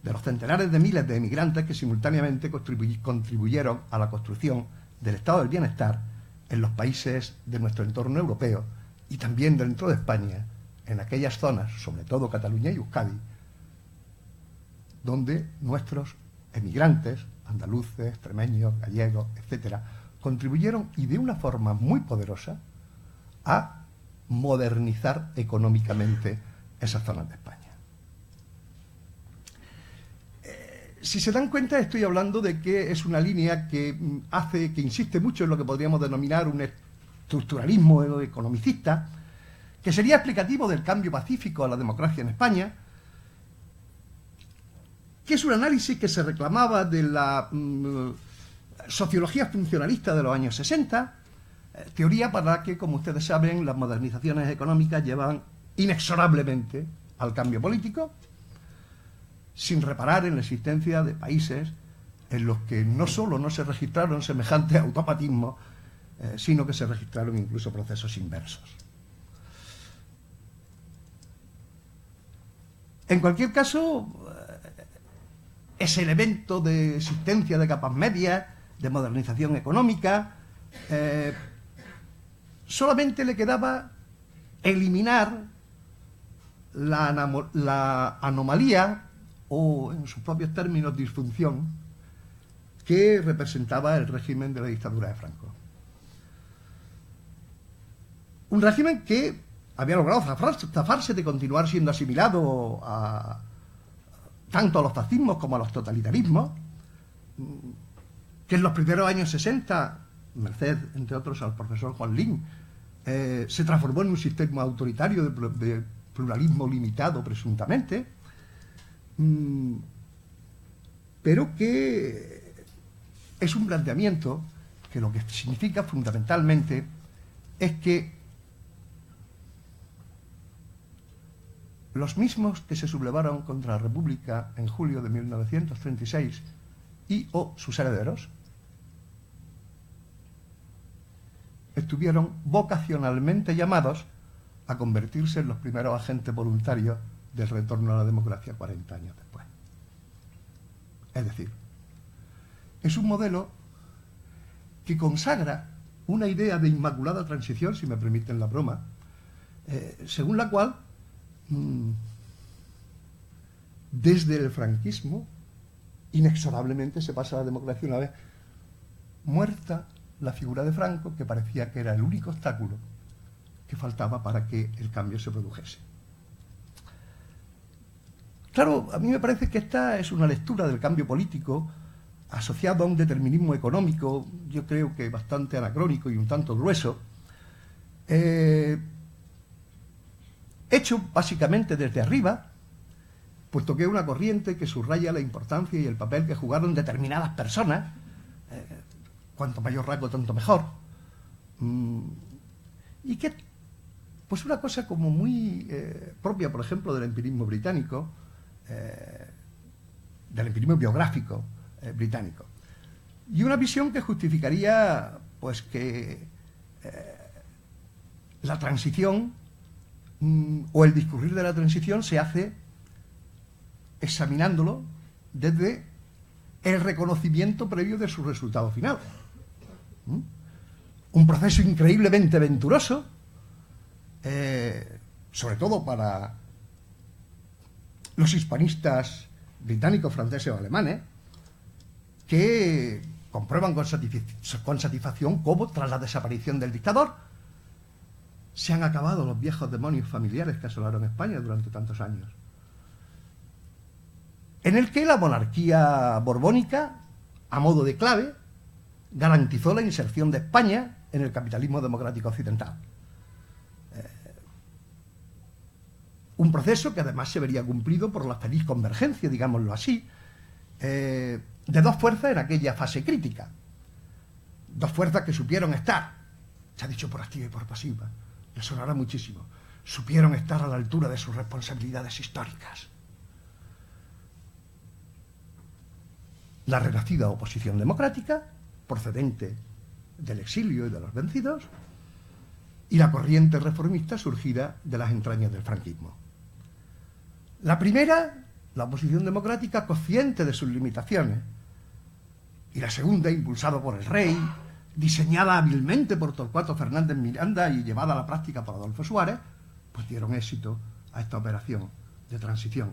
de los centenares de miles de emigrantes que simultáneamente contribuyeron a la construcción del estado del bienestar en los países de nuestro entorno europeo y también dentro de España, en aquellas zonas, sobre todo Cataluña y Euskadi, donde nuestros emigrantes, andaluces, extremeños, gallegos, etcétera, contribuyeron y de una forma muy poderosa a modernizar económicamente esas zonas de España. Si se dan cuenta, estoy hablando de que es una línea que insiste mucho en lo que podríamos denominar un estructuralismo economicista, que sería explicativo del cambio pacífico a la democracia en España, que es un análisis que se reclamaba de la sociología funcionalista de los años 60, teoría para la que, como ustedes saben, las modernizaciones económicas llevan inexorablemente al cambio político, sin reparar en la existencia de países en los que no solo no se registraron semejantes automatismos, sino que se registraron incluso procesos inversos. En cualquier caso, ese elemento de existencia de capas medias, de modernización económica, solamente le quedaba eliminar la anomalía, o en sus propios términos disfunción, que representaba el régimen de la dictadura de Franco. Un régimen que había logrado zafarse de continuar siendo asimilado tanto a los fascismos como a los totalitarismos, que en los primeros años 60, merced, entre otros, al profesor Juan Lin, se transformó en un sistema autoritario de pluralismo limitado, presuntamente, pero que es un planteamiento que lo que significa fundamentalmente es que los mismos que se sublevaron contra la República en julio de 1936 y o sus herederos estuvieron vocacionalmente llamados a convertirse en los primeros agentes voluntarios del retorno a la democracia 40 años después. Es decir, es un modelo que consagra una idea de inmaculada transición, si me permiten la broma, según la cual desde el franquismo inexorablemente se pasa a la democracia una vez muerta la figura de Franco, que parecía que era el único obstáculo que faltaba para que el cambio se produjese. Claro, a mí me parece que esta es una lectura del cambio político asociado a un determinismo económico, yo creo que bastante anacrónico y un tanto grueso, hecho básicamente desde arriba, puesto que es una corriente que subraya la importancia y el papel que jugaron determinadas personas, cuanto mayor rango, tanto mejor, y que, pues una cosa como muy propia, por ejemplo, del empirismo británico, del empirismo biográfico británico, y una visión que justificaría, pues, que la transición o el discurrir de la transición se hace examinándolo desde el reconocimiento previo de su resultado final. Un proceso increíblemente venturoso, sobre todo para los hispanistas británicos, franceses o alemanes, que comprueban con satisfacción cómo, tras la desaparición del dictador, se han acabado los viejos demonios familiares que asolaron España durante tantos años, en el que la monarquía borbónica, a modo de clave, garantizó la inserción de España en el capitalismo democrático occidental. Un proceso que además se vería cumplido por la feliz convergencia, digámoslo así, de dos fuerzas en aquella fase crítica. Dos fuerzas que supieron estar, se ha dicho por activa y por pasiva, les sonará muchísimo, supieron estar a la altura de sus responsabilidades históricas. La renacida oposición democrática, procedente del exilio y de los vencidos, y la corriente reformista surgida de las entrañas del franquismo. La primera, la oposición democrática, consciente de sus limitaciones, y la segunda, impulsado por el rey, diseñada hábilmente por Torcuato Fernández Miranda y llevada a la práctica por Adolfo Suárez, pues dieron éxito a esta operación de transición,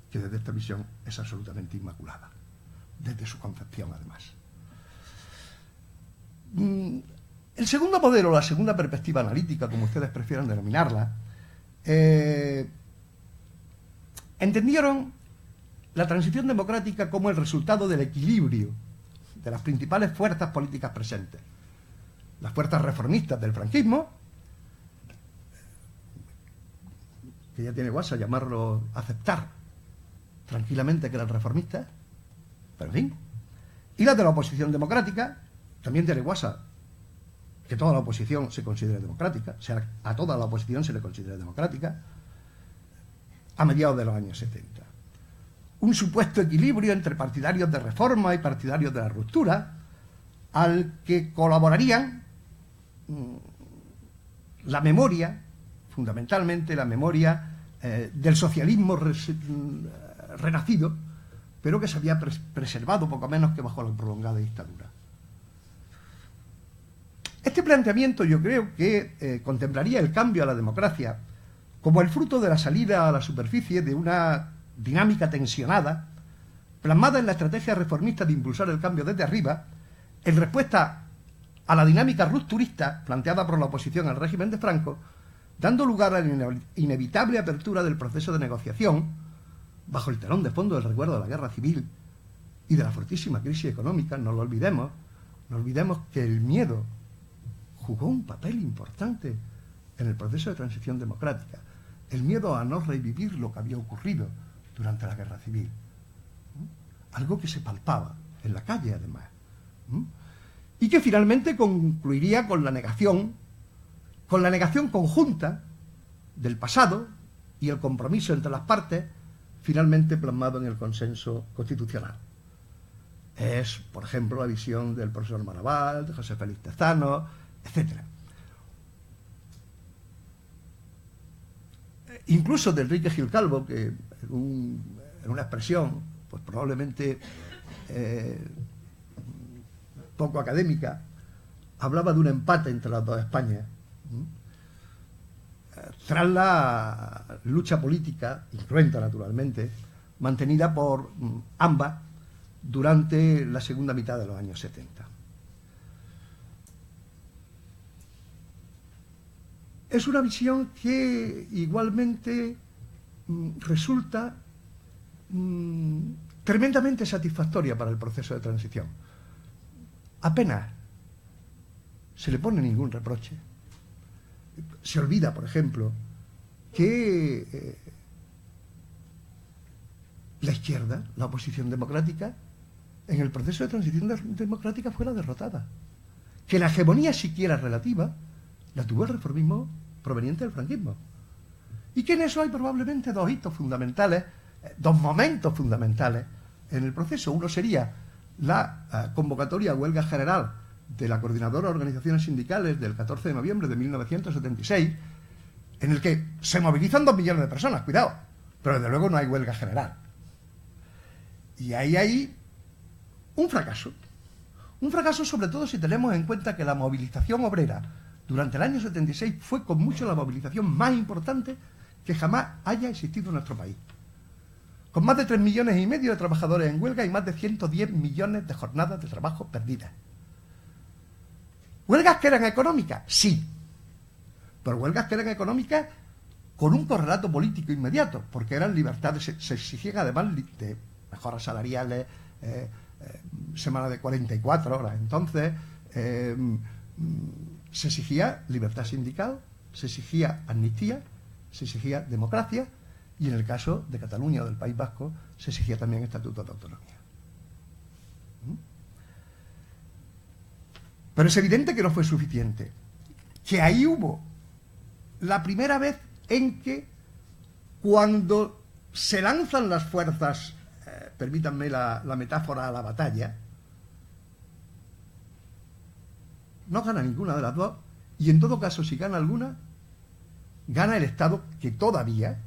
que desde esta visión es absolutamente inmaculada, desde su concepción además. El segundo modelo, la segunda perspectiva analítica, como ustedes prefieran denominarla, entendieron la transición democrática como el resultado del equilibrio de las principales fuerzas políticas presentes. Las fuerzas reformistas del franquismo, que ya tiene guasa llamarlo, aceptar tranquilamente que eran reformistas, pero en fin, y las de la oposición democrática, también tiene guasa que toda la oposición se considere democrática, o sea, a toda la oposición se le considera democrática, a mediados de los años 70. Un supuesto equilibrio entre partidarios de reforma y partidarios de la ruptura, al que colaborarían la memoria, fundamentalmente la memoria del socialismo renacido, pero que se había preservado poco menos que bajo la prolongada dictadura. Este planteamiento yo creo que contemplaría el cambio a la democracia como el fruto de la salida a la superficie de una dinámica tensionada, plasmada en la estrategia reformista de impulsar el cambio desde arriba, en respuesta a la dinámica rupturista planteada por la oposición al régimen de Franco, dando lugar a la inevitable apertura del proceso de negociación, bajo el telón de fondo del recuerdo de la guerra civil y de la fortísima crisis económica. No lo olvidemos, no olvidemos que el miedo jugó un papel importante en el proceso de transición democrática, el miedo a no revivir lo que había ocurrido durante la guerra civil, algo que se palpaba en la calle además, y que finalmente concluiría con la negación conjunta del pasado y el compromiso entre las partes, finalmente plasmado en el consenso constitucional. Es, por ejemplo, la visión del profesor Maraval, de José Félix Tezano, etc. Incluso de Enrique Gil Calvo, que en una expresión pues probablemente poco académica, hablaba de un empate entre las dos Españas. Tras la lucha política, incruenta naturalmente, mantenida por ambas durante la segunda mitad de los años 70. Es una visión que igualmente resulta tremendamente satisfactoria para el proceso de transición. Apenas se le pone ningún reproche. Se olvida, por ejemplo, que la izquierda, la oposición democrática, en el proceso de transición democrática fue la derrotada. Que la hegemonía siquiera relativa la tuvo el reformismo proveniente del franquismo. Y que en eso hay probablemente dos hitos fundamentales, dos momentos fundamentales en el proceso. Uno sería la convocatoria a huelga general de la Coordinadora de Organizaciones Sindicales del 14 de noviembre de 1976, en el que se movilizan 2 millones de personas, cuidado, pero desde luego no hay huelga general. Y ahí hay un fracaso sobre todo si tenemos en cuenta que la movilización obrera durante el año 76 fue con mucho la movilización más importante que jamás haya existido en nuestro país. Con más de 3,5 millones de trabajadores en huelga y más de 110 millones de jornadas de trabajo perdidas. ¿Huelgas que eran económicas? Sí. Pero huelgas que eran económicas con un correlato político inmediato, porque eran libertades, se exigían además de mejoras salariales, semana de 44 horas. Entonces, se exigía libertad sindical, se exigía amnistía, se exigía democracia, y en el caso de Cataluña o del País Vasco se exigía también estatuto de autonomía. Pero es evidente que no fue suficiente, que ahí hubo la primera vez en que, cuando se lanzan las fuerzas, permítanme la metáfora, a la batalla, no gana ninguna de las dos, y en todo caso, si gana alguna, gana el Estado, que todavía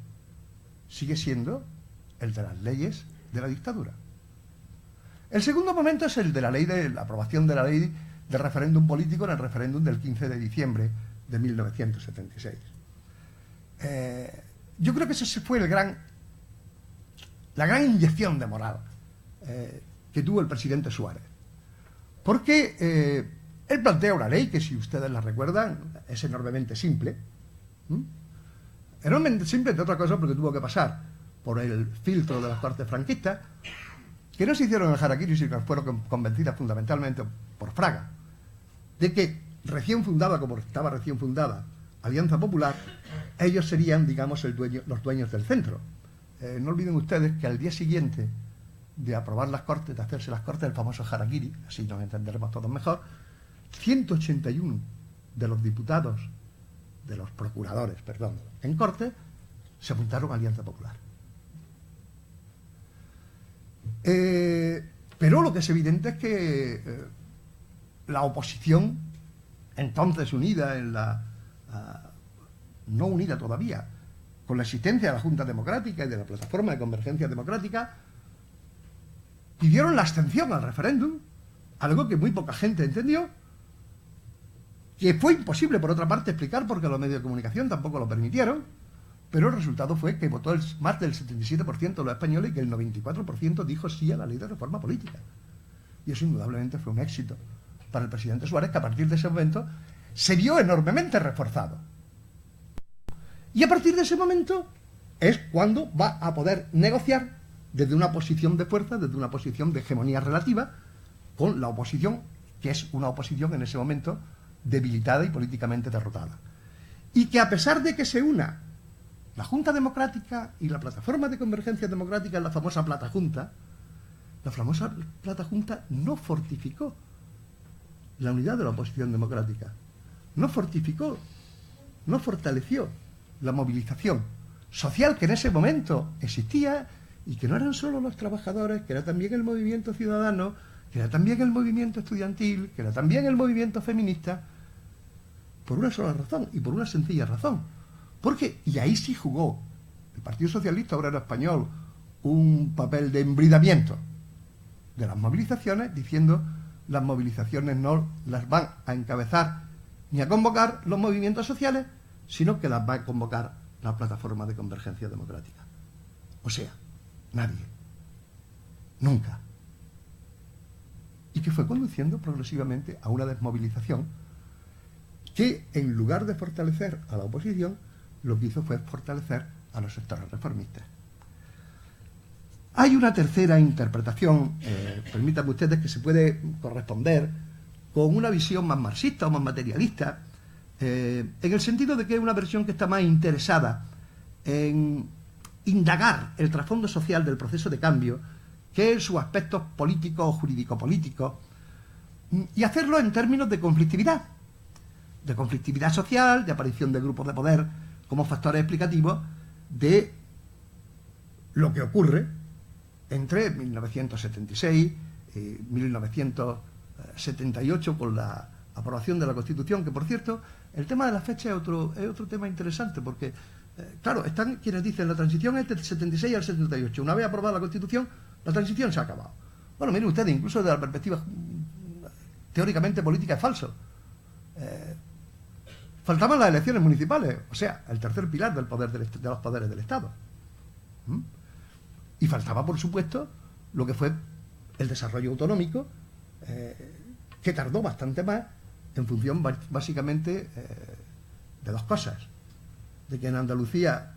sigue siendo el de las leyes de la dictadura. El segundo momento es el de la aprobación de la ley del referéndum político en el referéndum del 15 de diciembre de 1976. Yo creo que ese fue la gran inyección de moral que tuvo el presidente Suárez. Porque él plantea una ley que, si ustedes la recuerdan, es enormemente simple. Enormemente simple, entre otras cosas, porque tuvo que pasar por el filtro de las Cortes franquistas, que no se hicieron en el harakiri, sino que fueron convencidas fundamentalmente por Fraga, de que recién fundada, como estaba recién fundada, Alianza Popular, ellos serían, digamos, los dueños del centro. No olviden ustedes que al día siguiente de aprobar las Cortes, de hacerse las Cortes, el famoso harakiri, así nos entenderemos todos mejor, 181 de los diputados, de los procuradores, perdón, en Cortes, se apuntaron a Alianza Popular. Pero lo que es evidente es que la oposición, entonces unida no unida todavía, con la existencia de la Junta Democrática y de la Plataforma de Convergencia Democrática, pidieron la abstención al referéndum, algo que muy poca gente entendió, que fue imposible, por otra parte, explicar porque los medios de comunicación tampoco lo permitieron, pero el resultado fue que votó más del 77% de los españoles y que el 94% dijo sí a la ley de reforma política. Y eso indudablemente fue un éxito para el presidente Suárez, que a partir de ese momento se vio enormemente reforzado. Y a partir de ese momento es cuando va a poder negociar desde una posición de fuerza, desde una posición de hegemonía relativa, con la oposición, que es una oposición en ese momento debilitada y políticamente derrotada. Y que, a pesar de que se una la Junta Democrática y la Plataforma de Convergencia Democrática en la famosa Plata Junta no fortificó la unidad de la oposición democrática, no fortificó, no fortaleció la movilización social que en ese momento existía y que no eran solo los trabajadores, que era también el movimiento ciudadano, que era también el movimiento estudiantil, que era también el movimiento feminista, por una sola razón y por una sencilla razón. Porque, y ahí sí jugó el Partido Socialista Obrero Español un papel de embridamiento de las movilizaciones, diciendo las movilizaciones no las van a encabezar ni a convocar los movimientos sociales, sino que las va a convocar la Plataforma de Convergencia Democrática. O sea, nadie. Nunca. Y que fue conduciendo progresivamente a una desmovilización que, en lugar de fortalecer a la oposición, lo que hizo fue fortalecer a los sectores reformistas. Hay una tercera interpretación, permítanme ustedes, que se puede corresponder con una visión más marxista o más materialista, en el sentido de que es una versión que está más interesada en indagar el trasfondo social del proceso de cambio que en sus aspectos políticos o jurídico-políticos, y hacerlo en términos de conflictividad social, de aparición de grupos de poder como factores explicativos de lo que ocurre entre 1976 y 1978 con la aprobación de la Constitución, que, por cierto, el tema de la fecha es otro tema interesante, porque, claro, están quienes dicen la transición es del 76 al 78. Una vez aprobada la Constitución, la transición se ha acabado. Bueno, miren ustedes, incluso desde la perspectiva teóricamente política es falso. Faltaban las elecciones municipales, o sea, el tercer pilar del poder de los poderes del Estado. Y faltaba, por supuesto, lo que fue el desarrollo autonómico, que tardó bastante más, en función básicamente de dos cosas. De que en Andalucía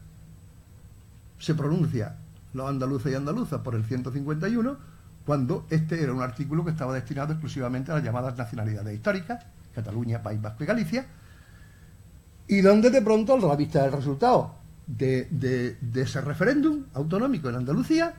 se pronuncia los andaluces y andaluzas por el 151, cuando este era un artículo que estaba destinado exclusivamente a las llamadas nacionalidades históricas, Cataluña, País Vasco y Galicia, y donde de pronto, a la vista del resultado de ese referéndum autonómico en Andalucía,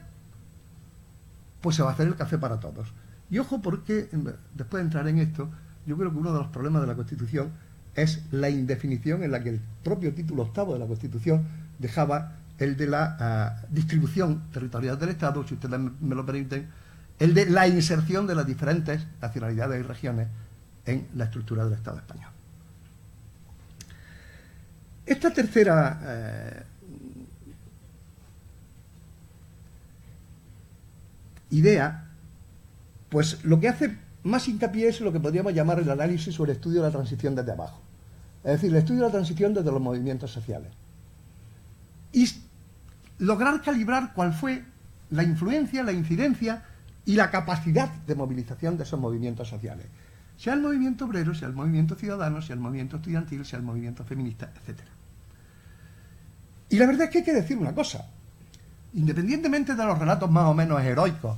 pues se va a hacer el café para todos. Y ojo, porque después de entrar en esto, yo creo que uno de los problemas de la Constitución es la indefinición en la que el propio título octavo de la Constitución dejaba el de la distribución territorial del Estado, si ustedes me lo permiten, el de la inserción de las diferentes nacionalidades y regiones en la estructura del Estado español. Esta tercera idea, pues lo que hace más hincapié es lo que podríamos llamar el análisis o el estudio de la transición desde abajo. Es decir, el estudio de la transición desde los movimientos sociales. Y lograr calibrar cuál fue la influencia, la incidencia y la capacidad de movilización de esos movimientos sociales. Sea el movimiento obrero, sea el movimiento ciudadano, sea el movimiento estudiantil, sea el movimiento feminista, etc. Y la verdad es que hay que decir una cosa. Independientemente de los relatos más o menos heroicos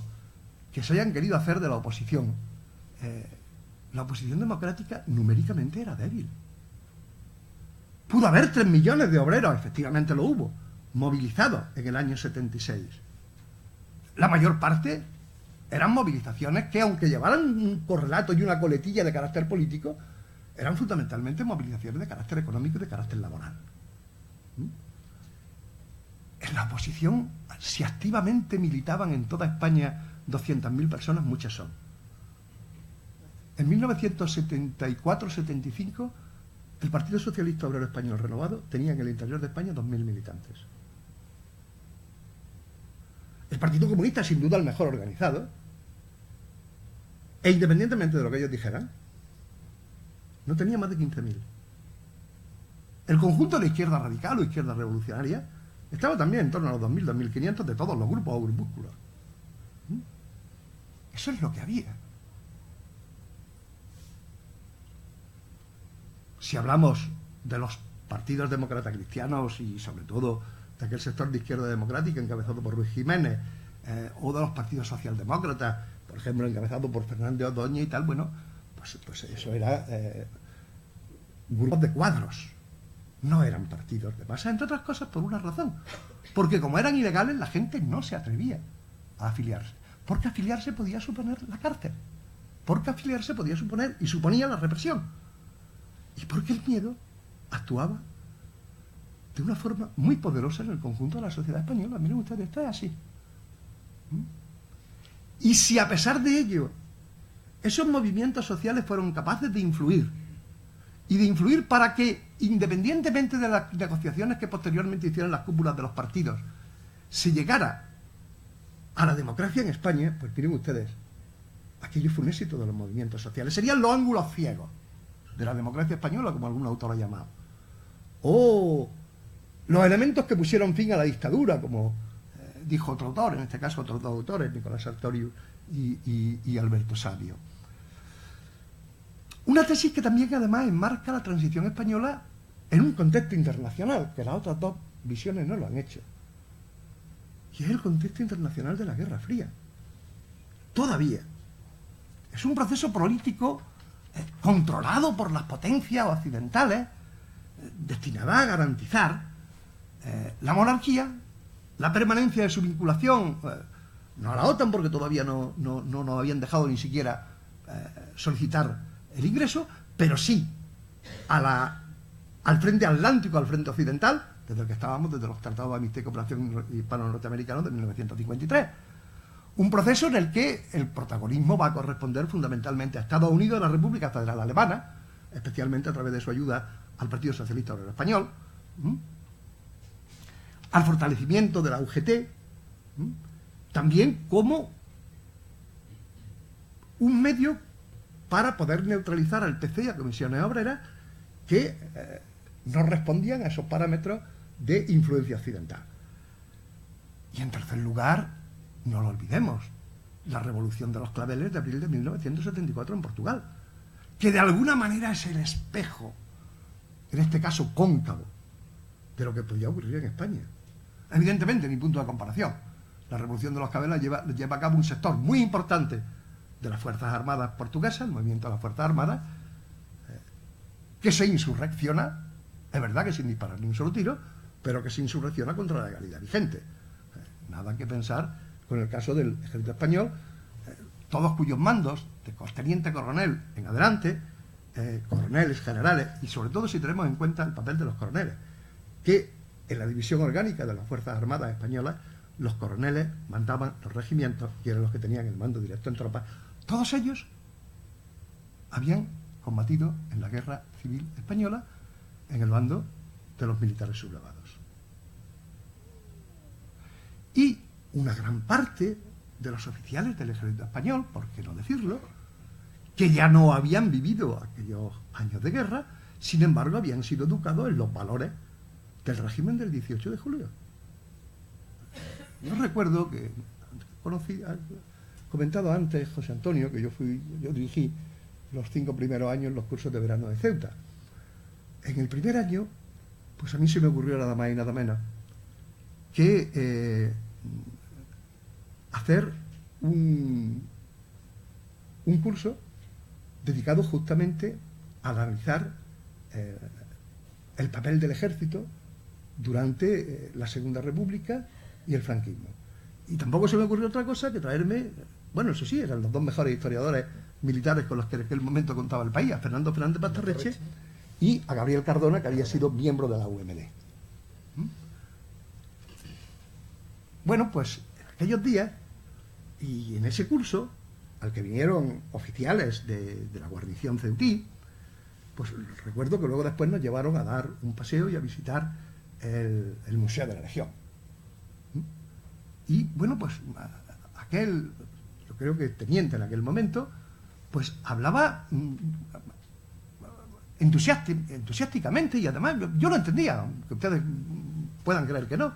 que se hayan querido hacer de la oposición democrática numéricamente era débil. Pudo haber 3 millones de obreros, efectivamente lo hubo, movilizados en el año 76. La mayor parte eran movilizaciones que, aunque llevaran un correlato y una coletilla de carácter político, eran fundamentalmente movilizaciones de carácter económico y de carácter laboral. En la oposición, si activamente militaban en toda España 200.000 personas, muchas son. En 1974-75, el Partido Socialista Obrero Español Renovado tenía en el interior de España 2.000 militantes. El Partido Comunista, sin duda el mejor organizado, e independientemente de lo que ellos dijeran, no tenía más de 15.000. El conjunto de la izquierda radical o izquierda revolucionaria estaba también en torno a los 2.000, 2.500 de todos los grupos o grupúsculos. Eso es lo que había. Si hablamos de los partidos demócratas cristianos y sobre todo de aquel sector de izquierda democrática encabezado por Ruiz Jiménez, o de los partidos socialdemócratas, por ejemplo, encabezado por Fernández Ordóñez y tal, bueno, pues eso era grupos de cuadros, no eran partidos de masa, entre otras cosas por una razón, porque como eran ilegales la gente no se atrevía a afiliarse, porque afiliarse podía suponer la cárcel, porque afiliarse podía suponer y suponía la represión, y porque el miedo actuaba de una forma muy poderosa en el conjunto de la sociedad española. Miren ustedes, esto es así. Y si a pesar de ello esos movimientos sociales fueron capaces de influir, y de influir para que, independientemente de las negociaciones que posteriormente hicieron las cúpulas de los partidos, se llegara a la democracia en España, pues miren ustedes, aquello fue un éxito de los movimientos sociales. Serían los ángulos ciegos de la democracia española, como algún autor ha llamado. O los elementos que pusieron fin a la dictadura, como dijo otro autor, en este caso otros dos autores, Nicolás Sartorius y Alberto Sabio. Una tesis que también además enmarca la transición española en un contexto internacional, que las otras dos visiones no lo han hecho. Y es el contexto internacional de la Guerra Fría. Todavía. Es un proceso político controlado por las potencias occidentales, destinada a garantizar la monarquía, la permanencia de su vinculación, no a la OTAN, porque todavía no nos habían dejado ni siquiera solicitar el ingreso, pero sí al frente atlántico, al frente occidental, desde el que estábamos, desde los tratados de amistad y cooperación hispano-norteamericanos de 1953. Un proceso en el que el protagonismo va a corresponder fundamentalmente a Estados Unidos y a la República Federal Alemana, especialmente a través de su ayuda al Partido Socialista Obrero Español, al fortalecimiento de la UGT, también como un medio para poder neutralizar al PC y a comisiones obreras que no respondían a esos parámetros de influencia occidental. Y en tercer lugar, no lo olvidemos, la Revolución de los Claveles de abril de 1974 en Portugal, que de alguna manera es el espejo, en este caso cóncavo, de lo que podía ocurrir en España. Evidentemente, ni punto de comparación. La Revolución de los Claveles lleva a cabo un sector muy importante de las Fuerzas Armadas portuguesas, el movimiento de las Fuerzas Armadas, que se insurrecciona, es verdad que sin disparar ni un solo tiro, pero que se insurrecciona contra la legalidad vigente. Nada que pensar con el caso del ejército español, todos cuyos mandos, de teniente coronel en adelante, coroneles, generales, y sobre todo si tenemos en cuenta el papel de los coroneles, que en la división orgánica de las Fuerzas Armadas españolas, los coroneles mandaban los regimientos y eran los que tenían el mando directo en tropas. Todos ellos habían combatido en la Guerra Civil Española en el bando de los militares sublevados. Y una gran parte de los oficiales del ejército español, por qué no decirlo, que ya no habían vivido aquellos años de guerra, sin embargo habían sido educados en los valores del régimen del 18 de julio. Yo recuerdo que comentado antes José Antonio, que yo dirigí los 5 primeros años los cursos de verano de Ceuta. En el primer año, pues a mí se me ocurrió nada más y nada menos que hacer un curso dedicado justamente a analizar el papel del ejército durante la Segunda República y el franquismo. Y tampoco se me ocurrió otra cosa que traerme, bueno, eso sí, eran los 2 mejores historiadores militares con los que en aquel momento contaba el país, a Fernando Fernández Basterreche y a Gabriel Cardona, que había sido miembro de la UMD. Bueno, pues en aquellos días y en ese curso, al que vinieron oficiales de la guarnición ceutí, pues recuerdo que luego después nos llevaron a dar un paseo y a visitar el Museo de la Legión. Y bueno, pues aquel, yo creo que teniente en aquel momento, pues hablaba entusiásticamente, y además yo lo entendía, aunque ustedes puedan creer que no.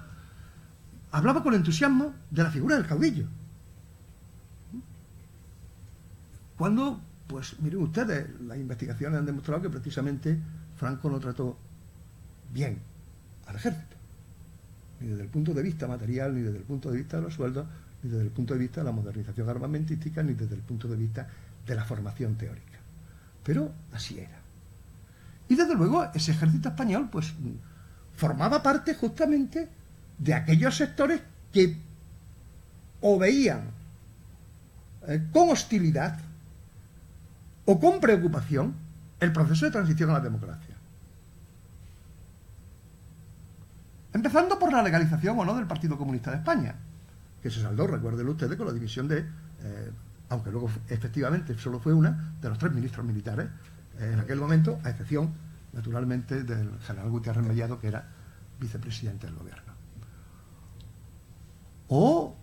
Hablaba con entusiasmo de la figura del caudillo. Cuando, pues miren ustedes, las investigaciones han demostrado que precisamente Franco no trató bien al ejército, ni desde el punto de vista material, ni desde el punto de vista de los sueldos, ni desde el punto de vista de la modernización armamentística, ni desde el punto de vista de la formación teórica. Pero así era. Y desde luego ese ejército español pues formaba parte justamente de aquellos sectores que o veían con hostilidad o con preocupación el proceso de transición a la democracia. Empezando por la legalización o no del Partido Comunista de España, que se saldó, recuerden ustedes, con la división de, aunque luego efectivamente solo fue una, de los 3 ministros militares en aquel momento, a excepción, naturalmente, del general Gutiérrez Mellado, que era vicepresidente del gobierno. O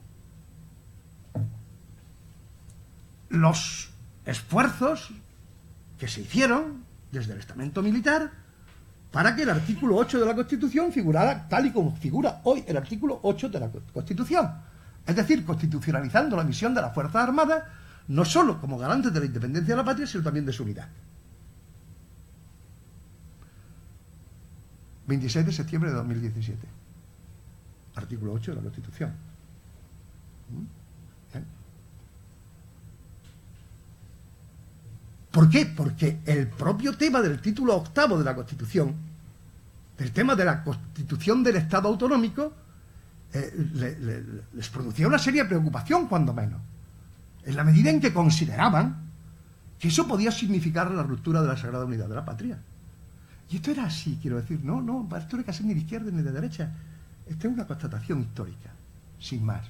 los esfuerzos que se hicieron desde el estamento militar para que el artículo 8 de la Constitución figurara tal y como figura hoy el artículo 8 de la Constitución. Es decir, constitucionalizando la misión de las Fuerzas Armadas, no solo como garantes de la independencia de la patria, sino también de su unidad. 26 de septiembre de 2017. Artículo 8 de la Constitución. ¿Bien? ¿Por qué? Porque el propio tema del título 8 de la Constitución, del tema de la constitución del Estado autonómico, les producía una seria preocupación, cuando menos, en la medida en que consideraban que eso podía significar la ruptura de la sagrada unidad de la patria. Y esto era así, quiero decir, no, esto no hay que ser ni de izquierda ni de derecha. Esta es una constatación histórica, sin más.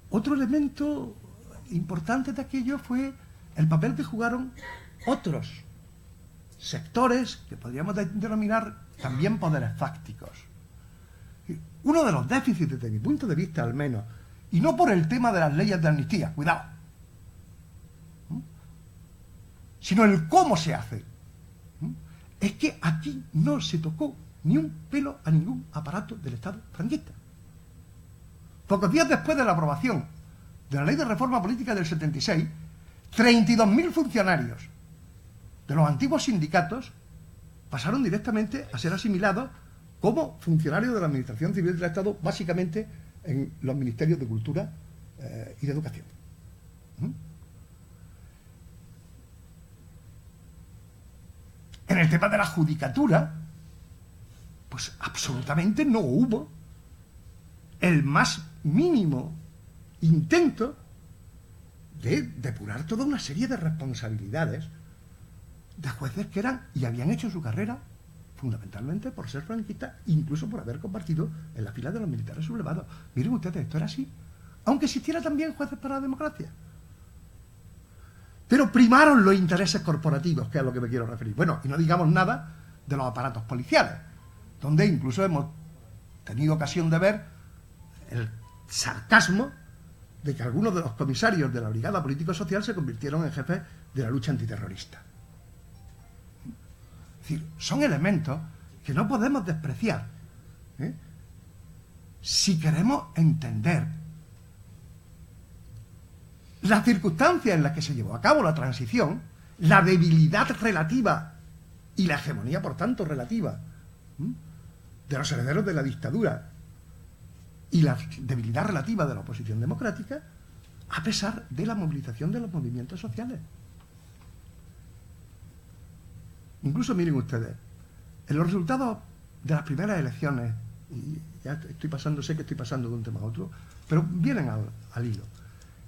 Otro elemento importante de aquello fue el papel que jugaron otros sectores que podríamos denominar también poderes fácticos. Uno de los déficits, desde mi punto de vista al menos, y no por el tema de las leyes de amnistía, cuidado, sino el cómo se hace, es que aquí no se tocó ni un pelo a ningún aparato del Estado franquista. Pocos días después de la aprobación de la Ley de Reforma Política del 76, 32.000 funcionarios de los antiguos sindicatos pasaron directamente a ser asimilados como funcionarios de la Administración Civil del Estado, básicamente en los ministerios de Cultura y de Educación. En el tema de la judicatura, pues absolutamente no hubo el más mínimo intento de depurar toda una serie de responsabilidades de jueces que eran y habían hecho su carrera fundamentalmente por ser franquistas, incluso por haber compartido en la fila de los militares sublevados. Miren ustedes, esto era así, aunque existiera también jueces para la democracia. Pero primaron los intereses corporativos, que es a lo que me quiero referir. Bueno, y no digamos nada de los aparatos policiales, donde incluso hemos tenido ocasión de ver el sarcasmo de que algunos de los comisarios de la Brigada Político-Social se convirtieron en jefes de la lucha antiterrorista. Es decir, son elementos que no podemos despreciar, ¿eh? Si queremos entender las circunstancias en las que se llevó a cabo la transición, la debilidad relativa y la hegemonía, por tanto, relativa de los herederos de la dictadura y la debilidad relativa de la oposición democrática, a pesar de la movilización de los movimientos sociales. Incluso miren ustedes, en los resultados de las primeras elecciones, y ya sé que estoy pasando de un tema a otro, pero vienen al hilo.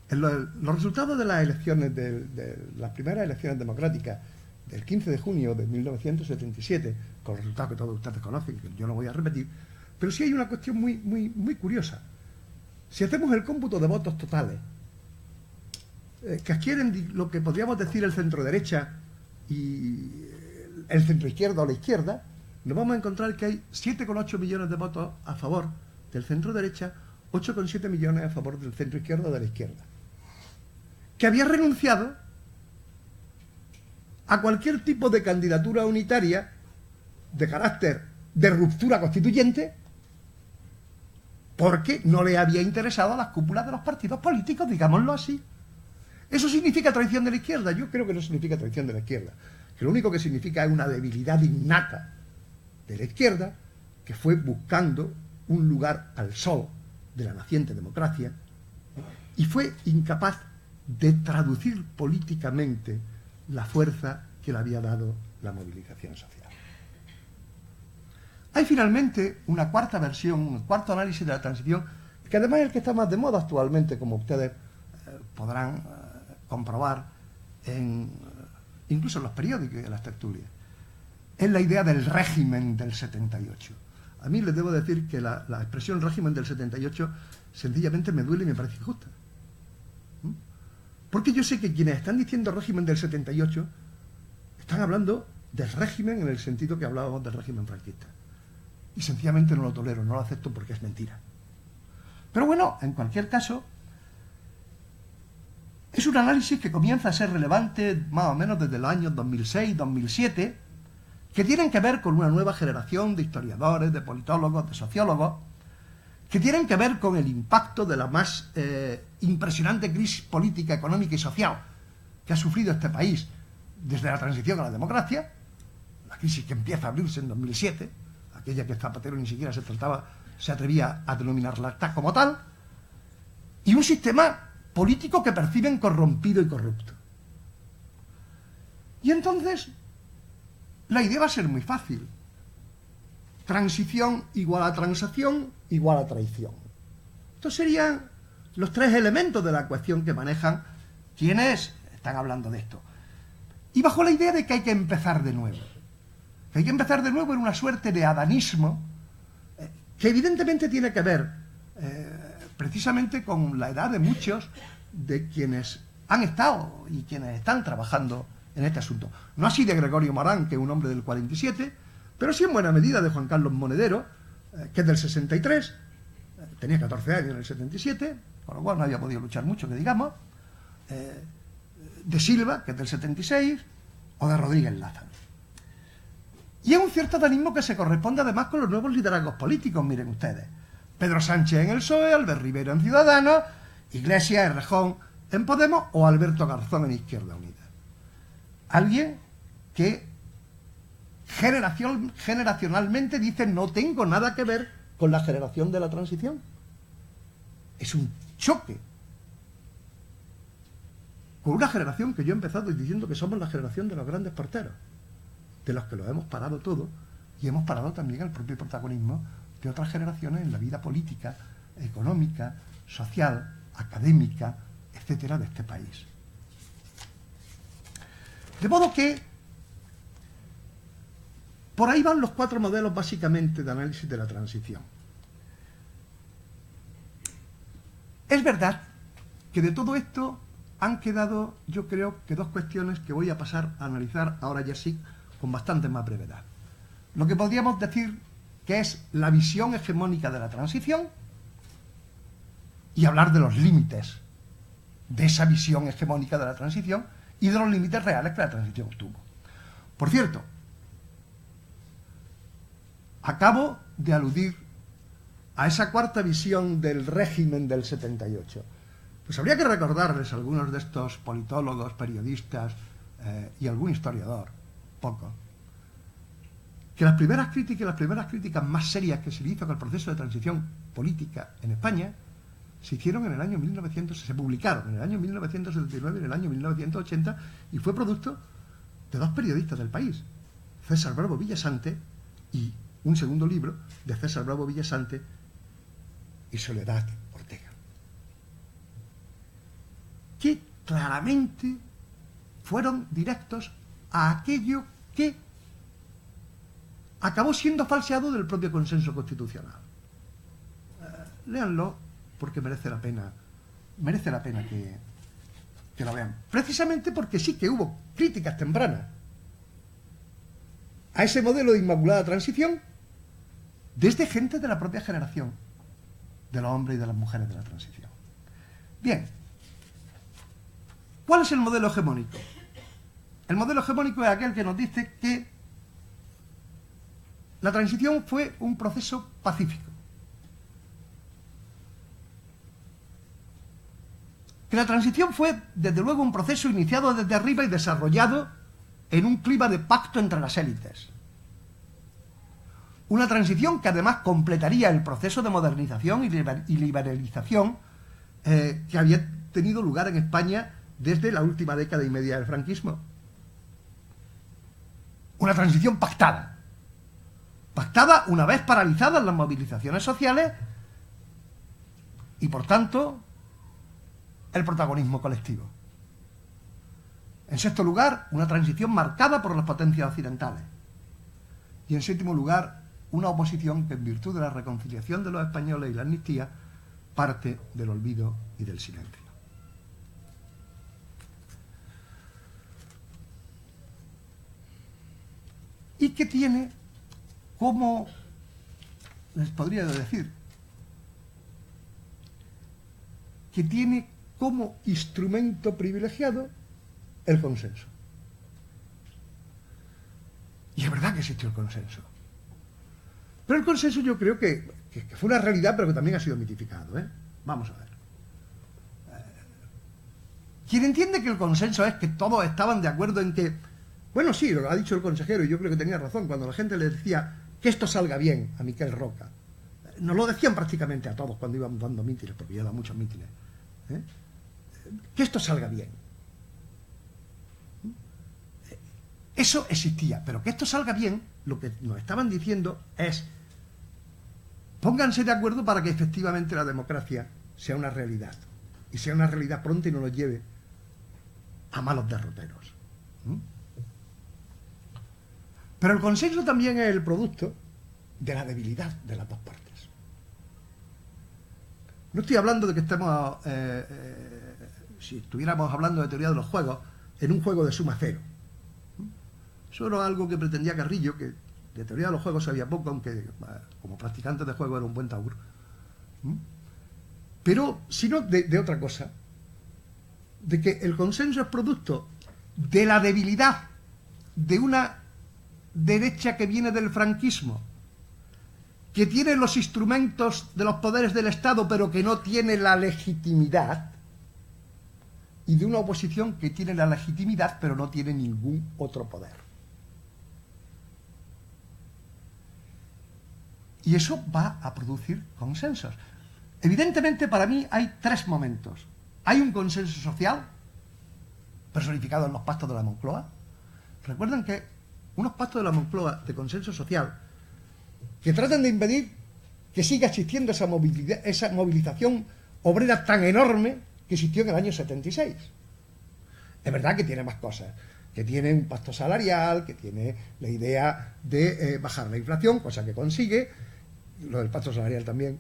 En los resultados de las elecciones, de las primeras elecciones democráticas del 15 de junio de 1977, con los resultados que todos ustedes conocen, que yo no voy a repetir, pero sí hay una cuestión muy curiosa. Si hacemos el cómputo de votos totales, que adquieren lo que podríamos decir el centro-derecha y el centro-izquierda o la izquierda, nos vamos a encontrar que hay 7,8 millones de votos a favor del centro-derecha, 8,7 millones a favor del centro-izquierda o de la izquierda, que había renunciado a cualquier tipo de candidatura unitaria de carácter de ruptura constituyente porque no le había interesado a las cúpulas de los partidos políticos, digámoslo así. ¿Eso significa traición de la izquierda? Yo creo que no significa traición de la izquierda, que lo único que significa es una debilidad innata de la izquierda, que fue buscando un lugar al sol de la naciente democracia y fue incapaz de traducir políticamente la fuerza que le había dado la movilización social. Hay finalmente una cuarta versión, un cuarto análisis de la transición, que además es el que está más de moda actualmente, como ustedes podrán comprobar incluso en los periódicos y en las tertulias. Es la idea del régimen del 78. A mí les debo decir que la expresión régimen del 78 sencillamente me duele y me parece injusta. Porque yo sé que quienes están diciendo régimen del 78 están hablando del régimen en el sentido que hablábamos del régimen franquista. Y sencillamente no lo tolero, no lo acepto porque es mentira. Pero bueno, en cualquier caso, es un análisis que comienza a ser relevante más o menos desde los años 2006-2007, que tienen que ver con una nueva generación de historiadores, de politólogos, de sociólogos, que tienen que ver con el impacto de la más impresionante crisis política, económica y social que ha sufrido este país desde la transición a la democracia, la crisis que empieza a abrirse en 2007, aquella que Zapatero ni siquiera se atrevía a denominarla como tal, y un sistema político que perciben corrompido y corrupto. Y entonces la idea va a ser muy fácil. Transición igual a transacción igual a traición. Estos serían los tres elementos de la ecuación que manejan quienes están hablando de esto. Y bajo la idea de que hay que empezar de nuevo. Que hay que empezar de nuevo en una suerte de adanismo que evidentemente tiene que ver precisamente con la edad de muchos de quienes han estado y quienes están trabajando en este asunto. No así de Gregorio Morán, que es un hombre del 47, pero sí en buena medida de Juan Carlos Monedero, que es del 63, tenía 14 años en el 77, con lo cual no había podido luchar mucho, que digamos, de Silva, que es del 76, o de Rodríguez Lázaro. Y es un cierto adanismo que se corresponde además con los nuevos liderazgos políticos, miren ustedes. Pedro Sánchez en el PSOE, Albert Rivera en Ciudadanos, Iglesias, Errejón en Podemos o Alberto Garzón en Izquierda Unida. Alguien que generacionalmente dice no tengo nada que ver con la generación de la transición. Es un choque con una generación que yo he empezado diciendo que somos la generación de los grandes porteros, de los que lo hemos parado todo y hemos parado también el propio protagonismo de otras generaciones en la vida política, económica, social, académica, etcétera, de este país. De modo que por ahí van los cuatro modelos básicamente de análisis de la transición. Es verdad que de todo esto han quedado, yo creo, que dos cuestiones que voy a pasar a analizar ahora ya sí con bastante más brevedad. Lo que podríamos decir que es la visión hegemónica de la transición y hablar de los límites de esa visión hegemónica de la transición y de los límites reales que la transición tuvo. Por cierto, acabo de aludir a esa cuarta visión del régimen del 78. Pues habría que recordarles a algunos de estos politólogos, periodistas y algún historiador, poco, que las primeras críticas más serias que se le hizo al proceso de transición política en España se hicieron en el año 1900, se publicaron en el año 1979 y en el año 1980, y fue producto de dos periodistas del país, César Bravo Villasante, y un segundo libro de César Bravo Villasante y Soledad Ortega, que claramente fueron directos a aquello que acabó siendo falseado del propio consenso constitucional. Léanlo, porque merece la pena que lo vean. Precisamente porque sí que hubo críticas tempranas a ese modelo de inmaculada transición desde gente de la propia generación de los hombres y de las mujeres de la transición. Bien, ¿cuál es el modelo hegemónico? El modelo hegemónico es aquel que nos dice que la transición fue un proceso pacífico, que la transición fue, desde luego, un proceso iniciado desde arriba y desarrollado en un clima de pacto entre las élites. Una transición que además completaría el proceso de modernización y liberalización que había tenido lugar en España desde la última década y media del franquismo. Una transición pactada una vez paralizadas las movilizaciones sociales y, por tanto, el protagonismo colectivo. En sexto lugar, una transición marcada por las potencias occidentales. Y en séptimo lugar, una oposición que, en virtud de la reconciliación de los españoles y la amnistía, parte del olvido y del silencio. Y que tiene, como les podría decir, que tiene como instrumento privilegiado el consenso. Y es verdad que existió el consenso. Pero el consenso yo creo que fue una realidad, pero que también ha sido mitificado, ¿eh? Vamos a ver. Quien entiende que el consenso es que todos estaban de acuerdo en que, bueno, sí, lo ha dicho el consejero, y yo creo que tenía razón, cuando la gente le decía que esto salga bien a Miquel Roca. Nos lo decían prácticamente a todos cuando íbamos dando mítines, porque yo he dado muchos mítines. Que esto salga bien. Eso existía, pero que esto salga bien, lo que nos estaban diciendo es: pónganse de acuerdo para que efectivamente la democracia sea una realidad, y sea una realidad pronta y no nos lleve a malos derroteros. Pero el consenso también es el producto de la debilidad de las dos partes. No estoy hablando de que estemos, si estuviéramos hablando de teoría de los juegos, en un juego de suma cero. Eso era algo que pretendía Carrillo, que de teoría de los juegos sabía poco, aunque como practicante de juego era un buen taur. Pero, sino de otra cosa, de que el consenso es producto de la debilidad de una derecha que viene del franquismo, que tiene los instrumentos de los poderes del Estado pero que no tiene la legitimidad, y de una oposición que tiene la legitimidad pero no tiene ningún otro poder. Y eso va a producir consensos. Evidentemente, para mí hay tres momentos. Hay un consenso social, personificado en los pactos de la Moncloa. Recuerden que unos pactos de la Moncloa de consenso social que tratan de impedir que siga existiendo esa movilización obrera tan enorme que existió en el año 76. Es verdad que tiene más cosas, que tiene un pacto salarial, que tiene la idea de bajar la inflación, cosa que consigue, lo del pacto salarial también,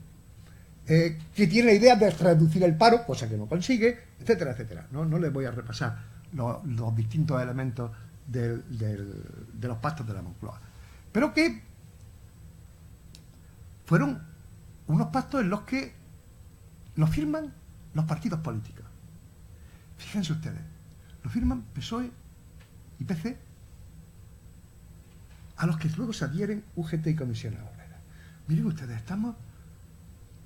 que tiene la idea de reducir el paro, cosa que no consigue, etcétera, etcétera. No les voy a repasar los distintos elementos de los pactos de la Moncloa, pero que fueron unos pactos en los que lo firman los partidos políticos. Fíjense ustedes, lo firman PSOE y PC, a los que luego se adhieren UGT y Comisiones Obreras. Miren ustedes,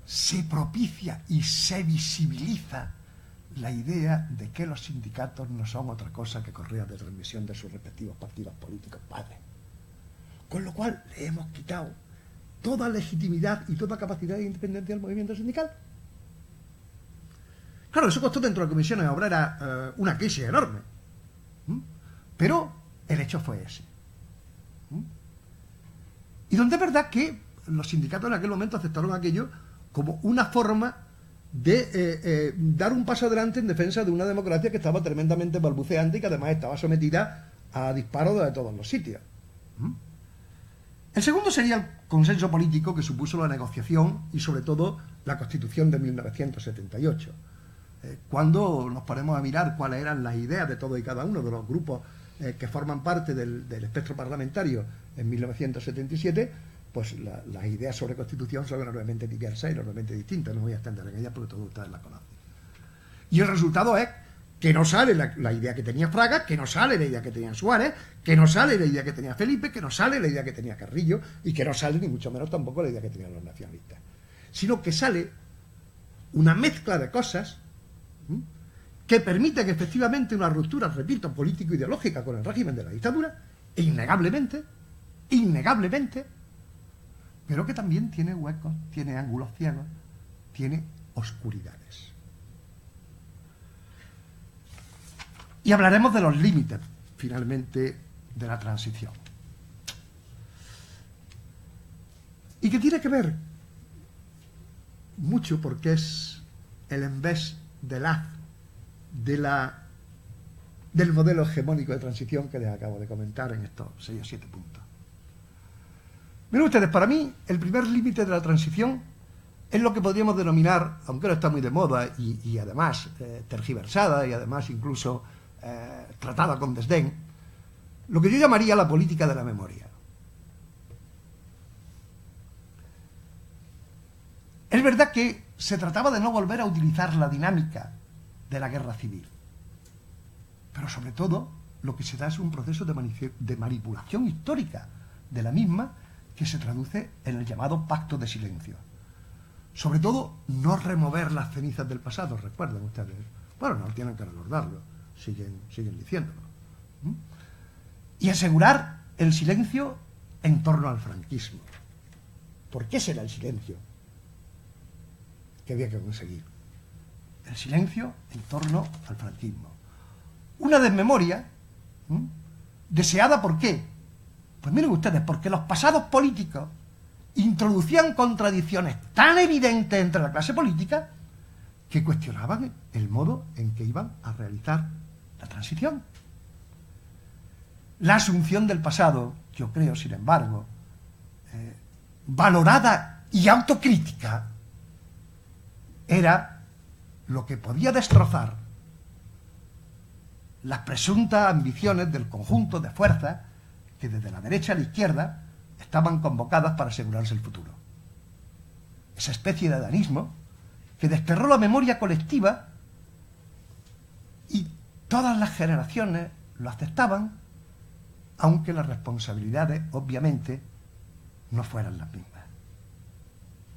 se propicia y se visibiliza la idea de que los sindicatos no son otra cosa que correas de transmisión de sus respectivos partidos políticos padres. Con lo cual le hemos quitado toda legitimidad y toda capacidad de independencia del movimiento sindical. Claro, eso costó dentro de las comisiones obreras una crisis enorme. Pero el hecho fue ese. Y donde es verdad que los sindicatos en aquel momento aceptaron aquello como una forma de dar un paso adelante en defensa de una democracia que estaba tremendamente balbuceante y que además estaba sometida a disparos de todos los sitios. El segundo sería el consenso político que supuso la negociación y sobre todo la Constitución de 1978. Cuando nos ponemos a mirar cuáles eran las ideas de todos y cada uno de los grupos que forman parte del espectro parlamentario en 1977, pues las ideas sobre Constitución son enormemente diversas y enormemente distintas. No voy a extender en ellas porque todos ustedes las conocen. Y el resultado es que no sale la idea que tenía Fraga, que no sale la idea que tenía Suárez, que no sale la idea que tenía Felipe, que no sale la idea que tenía Carrillo y que no sale ni mucho menos tampoco la idea que tenían los nacionalistas. Sino que sale una mezcla de cosas que permite que efectivamente una ruptura, repito, político-ideológica con el régimen de la dictadura, e innegablemente, pero que también tiene huecos, tiene ángulos ciegos, tiene oscuridades. Y hablaremos de los límites, finalmente, de la transición. Y que tiene que ver mucho porque es el embés del haz del modelo hegemónico de transición que les acabo de comentar en estos 6 o 7 puntos. Miren ustedes, para mí el primer límite de la transición es lo que podríamos denominar, aunque ahora está muy de moda y además tergiversada y además incluso tratada con desdén, lo que yo llamaría la política de la memoria. Es verdad que se trataba de no volver a utilizar la dinámica de la guerra civil, pero sobre todo lo que se da es un proceso de manipulación histórica de la misma que se traduce en el llamado pacto de silencio. Sobre todo, no remover las cenizas del pasado, recuerden ustedes. Bueno, no tienen que recordarlo, siguen diciéndolo. Y asegurar el silencio en torno al franquismo. ¿Por qué será el silencio que había que conseguir? El silencio en torno al franquismo. Una desmemoria deseada, ¿por qué? Pues miren ustedes, porque los pasados políticos introducían contradicciones tan evidentes entre la clase política que cuestionaban el modo en que iban a realizar la transición. La asunción del pasado, yo creo, sin embargo, valorada y autocrítica, era lo que podía destrozar las presuntas ambiciones del conjunto de fuerzas que desde la derecha a la izquierda estaban convocadas para asegurarse el futuro. Esa especie de adanismo que desterró la memoria colectiva y todas las generaciones lo aceptaban, aunque las responsabilidades, obviamente, no fueran las mismas,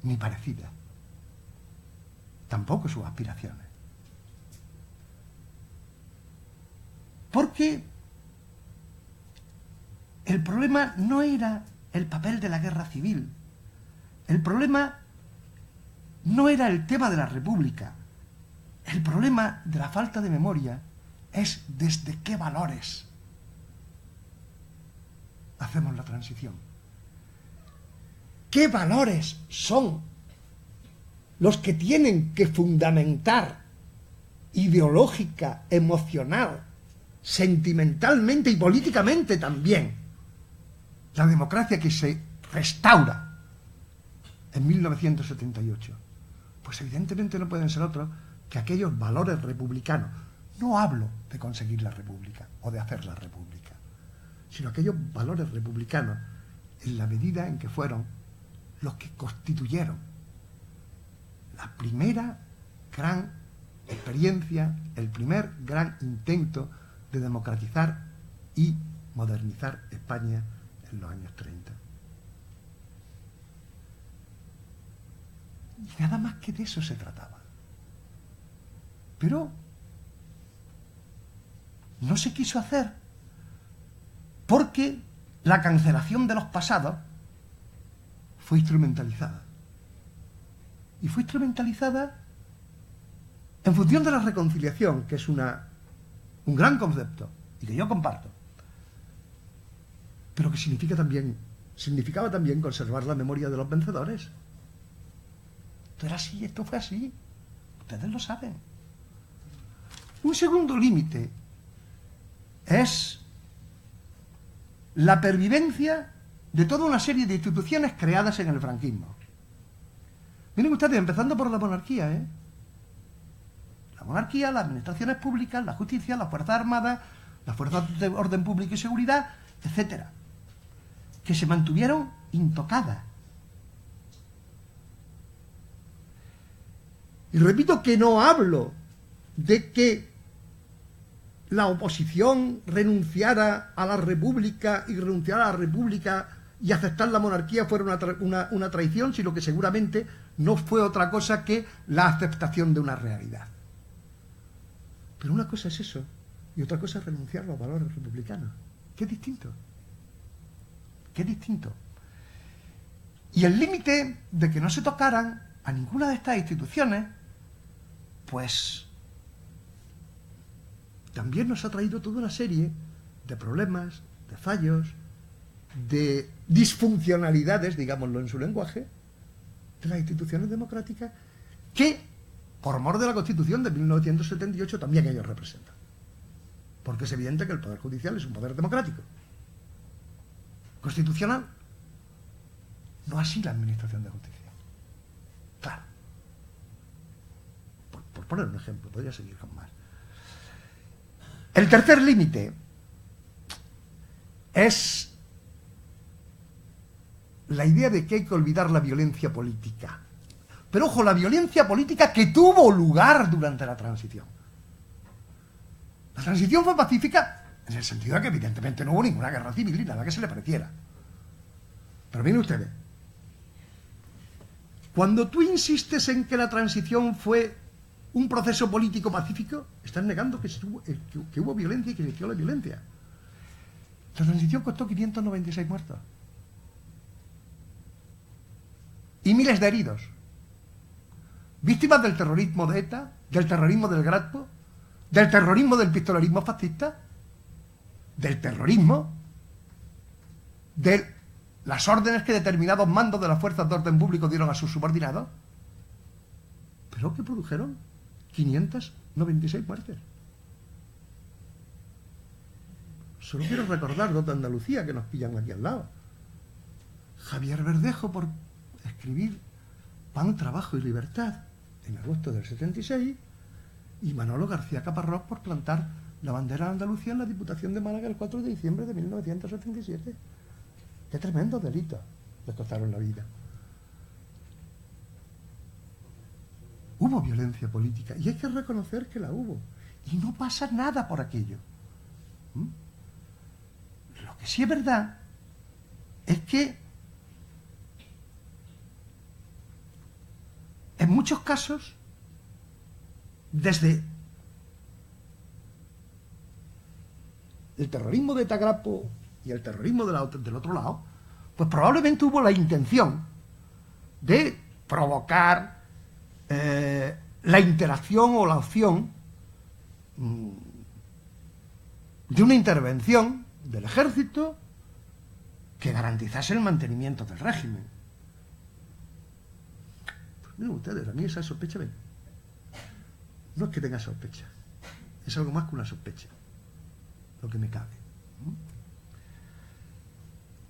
ni parecidas, tampoco sus aspiraciones. Porque el problema no era el papel de la guerra civil, el problema no era el tema de la República, el problema de la falta de memoria es desde qué valores hacemos la transición. ¿Qué valores son los que tienen que fundamentar ideológica, emocional, sentimentalmente y políticamente también la democracia que se restaura en 1978? Pues evidentemente no pueden ser otros que aquellos valores republicanos. No hablo de conseguir la república o de hacer la república, sino aquellos valores republicanos en la medida en que fueron los que constituyeron la primera gran experiencia, el primer gran intento de democratizar y modernizar España en los años 30. Y nada más que de eso se trataba. Pero no se quiso hacer porque la cancelación de los pasados fue instrumentalizada. Y fue instrumentalizada en función de la reconciliación, que es un gran concepto y que yo comparto, pero que significaba también conservar la memoria de los vencedores. Esto era así, esto fue así. Ustedes lo saben. Un segundo límite es la pervivencia de toda una serie de instituciones creadas en el franquismo. Miren ustedes, empezando por la monarquía, La monarquía, las administraciones públicas, la justicia, las fuerzas armadas, las fuerzas de orden público y seguridad, etcétera, que se mantuvieron intocadas. Y repito que no hablo de que la oposición renunciara a la república y aceptar la monarquía fuera una traición, sino que seguramente no fue otra cosa que la aceptación de una realidad. Pero una cosa es eso y otra cosa es renunciar a los valores republicanos. ¿Qué distinto? ¿Qué distinto? Y el límite de que no se tocaran a ninguna de estas instituciones, pues también nos ha traído toda una serie de problemas, de fallos, de disfuncionalidades, digámoslo en su lenguaje, de las instituciones democráticas que, por mor de la Constitución de 1978, también ellos representan. Porque es evidente que el Poder Judicial es un poder democrático, constitucional, no así la Administración de Justicia. Claro. Por poner un ejemplo, podría seguir con más. El tercer límite es la idea de que hay que olvidar la violencia política. Pero ojo, la violencia política que tuvo lugar durante la transición. La transición fue pacífica en el sentido de que evidentemente no hubo ninguna guerra civil ni nada que se le pareciera. Pero miren ustedes, cuando tú insistes en que la transición fue un proceso político pacífico, estás negando que hubo violencia y que existió la violencia. La transición costó 596 muertos. Y miles de heridos. Víctimas del terrorismo de ETA, del terrorismo del Graspo, del terrorismo del pistolerismo fascista, del terrorismo, de las órdenes que determinados mandos de las fuerzas de orden público dieron a sus subordinados, pero que produjeron 596 muertes. Solo quiero recordar dos de Andalucía que nos pillan aquí al lado. Javier Verdejo por escribir Pan, Trabajo y Libertad en agosto del 76 y Manolo García Caparrós por plantar la bandera de Andalucía en la Diputación de Málaga el 4 de diciembre de 1977. Qué tremendos delitos les costaron la vida. Hubo violencia política y hay que reconocer que la hubo. Y no pasa nada por aquello. Lo que sí es verdad es que en muchos casos, desde el terrorismo de ETA Graspo y el terrorismo del otro lado, pues probablemente hubo la intención de provocar la interacción o la opción de una intervención del ejército que garantizase el mantenimiento del régimen. Pues miren ustedes, a mí esa sospecha, ven, no es que tenga sospecha, es algo más que una sospecha, lo que me cabe.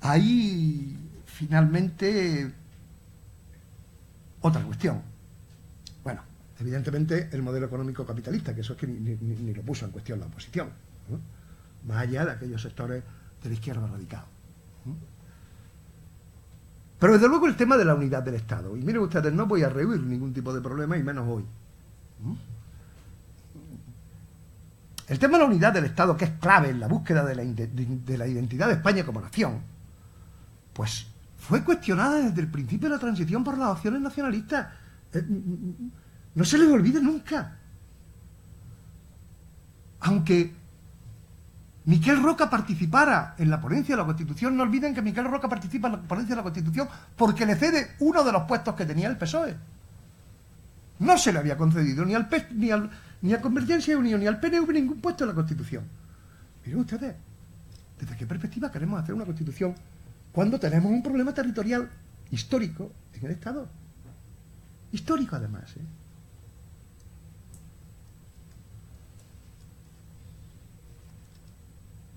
Ahí, finalmente, otra cuestión. Bueno, evidentemente el modelo económico capitalista, que eso es que ni lo puso en cuestión la oposición, ¿no? Más allá de aquellos sectores de la izquierda radical. Pero desde luego el tema de la unidad del Estado. Y miren ustedes, no voy a rehuir ningún tipo de problema, y menos hoy. El tema de la unidad del Estado, que es clave en la búsqueda de la identidad de España como nación, pues fue cuestionada desde el principio de la transición por las opciones nacionalistas. No se les olvide nunca. Aunque Miquel Roca participara en la ponencia de la Constitución, no olviden que Miquel Roca participa en la ponencia de la Constitución porque le cede uno de los puestos que tenía el PSOE. No se le había concedido ni al PES, ni a Convergencia y Unión, ni al PNV ningún puesto en la Constitución. Miren ustedes, ¿desde qué perspectiva queremos hacer una Constitución cuando tenemos un problema territorial histórico en el Estado? Histórico, además, ¿eh?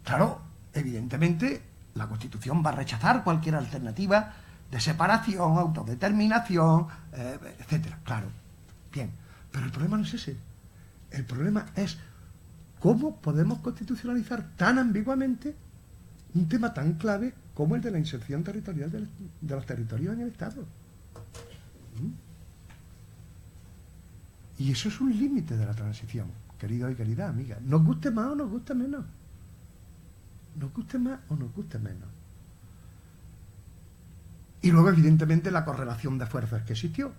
Claro, evidentemente, la Constitución va a rechazar cualquier alternativa de separación, autodeterminación, etcétera. Claro, bien, pero el problema no es ese. El problema es cómo podemos constitucionalizar tan ambiguamente un tema tan clave como el de la inserción territorial de los territorios en el Estado. Y eso es un límite de la transición, queridos y queridas amigas. Nos guste más o nos guste menos. Nos guste más o nos guste menos. Y luego, evidentemente, la correlación de fuerzas que existió.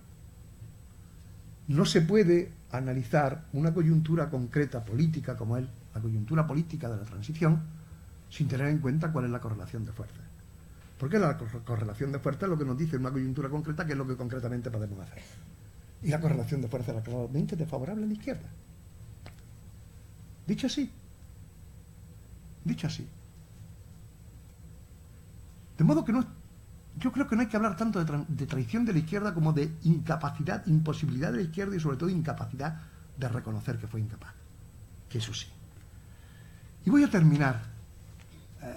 No se puede analizar una coyuntura concreta política como es la coyuntura política de la transición sin tener en cuenta cuál es la correlación de fuerzas. Porque la correlación de fuerzas es lo que nos dice en una coyuntura concreta qué es lo que concretamente podemos hacer. Y la correlación de fuerzas era claramente desfavorable a la izquierda. Dicho así. Dicho así. De modo que yo creo que no hay que hablar tanto de traición de la izquierda como de incapacidad, imposibilidad de la izquierda y sobre todo incapacidad de reconocer que fue incapaz. Que eso sí. Y voy a terminar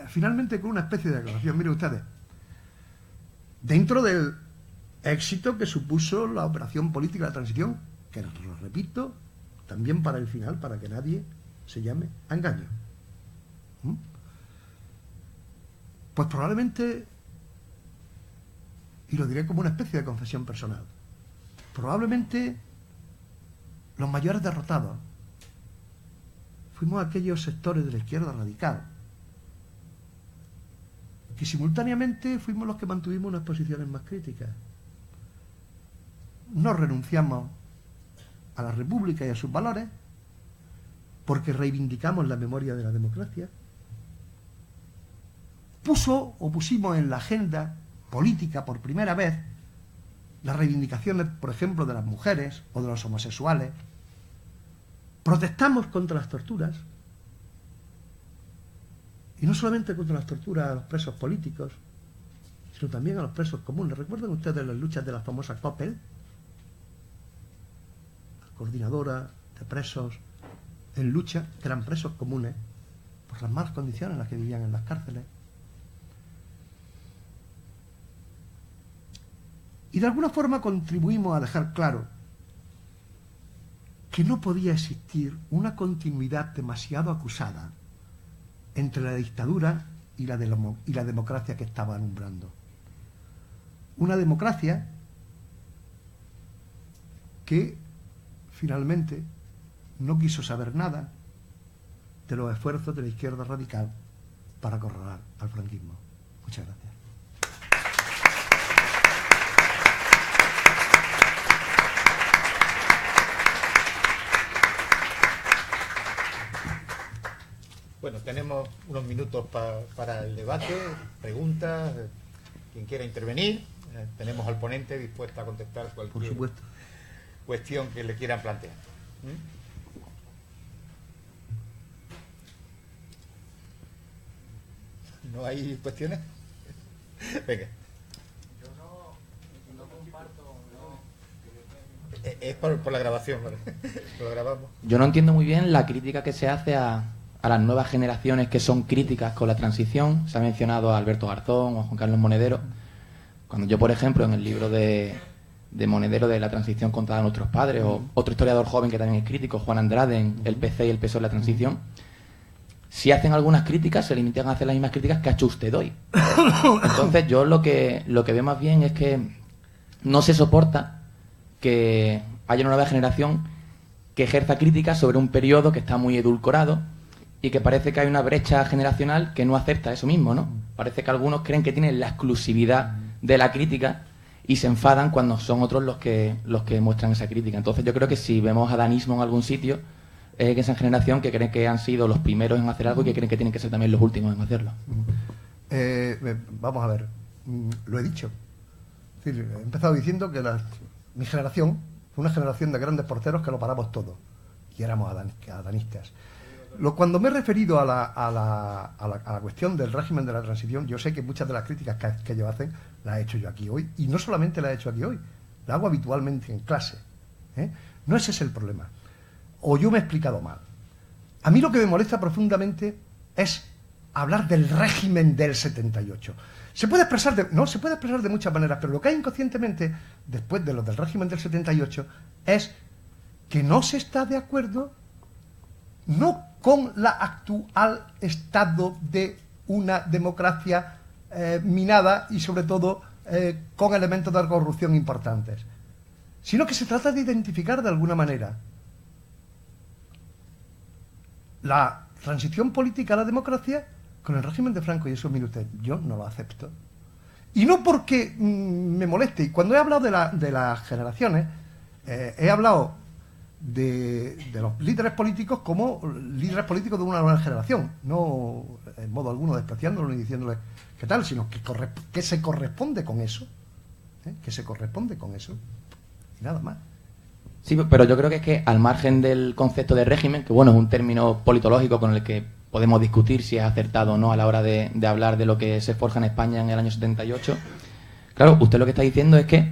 finalmente con una especie de declaración. Miren ustedes, dentro del éxito que supuso la operación política de la transición, que lo repito, también para el final, para que nadie se llame a engaño. Pues probablemente, y lo diré como una especie de confesión personal, probablemente los mayores derrotados fuimos aquellos sectores de la izquierda radical que simultáneamente fuimos los que mantuvimos unas posiciones más críticas. No renunciamos a la República y a sus valores porque reivindicamos la memoria de la democracia. Pusimos en la agenda política por primera vez las reivindicaciones, por ejemplo, de las mujeres o de los homosexuales. Protestamos contra las torturas, y no solamente contra las torturas a los presos políticos, sino también a los presos comunes. ¿Recuerdan ustedes las luchas de la famosa COPEL? La coordinadora de presos en lucha, que eran presos comunes por las malas condiciones en las que vivían en las cárceles. Y de alguna forma contribuimos a dejar claro que no podía existir una continuidad demasiado acusada entre la dictadura y la democracia que estaba alumbrando. Una democracia que finalmente no quiso saber nada de los esfuerzos de la izquierda radical para acorralar al franquismo. Muchas gracias. Bueno, tenemos unos minutos para el debate, preguntas, quien quiera intervenir. Tenemos al ponente dispuesto a contestar cualquier cuestión que le quieran plantear. ¿No hay cuestiones? Venga. Yo no comparto, Es por la grabación, ¿vale? Lo grabamos. Yo no entiendo muy bien la crítica que se hace a las nuevas generaciones que son críticas con la transición. Se ha mencionado a Alberto Garzón o a Juan Carlos Monedero. Cuando yo, por ejemplo, en el libro de Monedero de la transición contada a nuestros padres, o otro historiador joven que también es crítico, Juan Andrade, en el PC y el PSOE de la transición, si hacen algunas críticas, se limitan a hacer las mismas críticas que ha hecho usted hoy. Entonces yo lo que veo más bien es que no se soporta que haya una nueva generación que ejerza crítica sobre un periodo que está muy edulcorado y que parece que hay una brecha generacional que no acepta eso mismo, ¿no? Parece que algunos creen que tienen la exclusividad de la crítica y se enfadan cuando son otros los que muestran esa crítica. Entonces yo creo que si vemos adanismo en algún sitio, es que esa generación que creen que han sido los primeros en hacer algo y que creen que tienen que ser también los últimos en hacerlo. Vamos a ver, lo he dicho. Es decir, he empezado diciendo que mi generación fue una generación de grandes porteros que lo paramos todo y éramos adanistas. Cuando me he referido a la cuestión del régimen de la transición, yo sé que muchas de las críticas que ellos hacen las he hecho yo aquí hoy, y no solamente las he hecho aquí hoy, las hago habitualmente en clase, ¿eh? No ese es el problema. O yo me he explicado mal. A mí lo que me molesta profundamente es hablar del régimen del 78. Se puede expresar de muchas maneras, pero lo que hay inconscientemente después de lo del régimen del 78 es que no se está de acuerdo no con la actual estado de una democracia minada y sobre todo con elementos de corrupción importantes, sino que se trata de identificar de alguna manera la transición política a la democracia con el régimen de Franco, y eso, mire usted, yo no lo acepto. Y no porque me moleste. Y cuando he hablado de las generaciones, he hablado de los líderes políticos como líderes políticos de una nueva generación, no en modo alguno despreciándolo ni diciéndole qué tal, sino que se corresponde con eso, que se corresponde con eso, y nada más. Sí, pero yo creo que es que al margen del concepto de régimen, que bueno, es un término politológico con el que podemos discutir si es acertado o no a la hora de hablar de lo que se forja en España en el año 78, claro, usted lo que está diciendo es que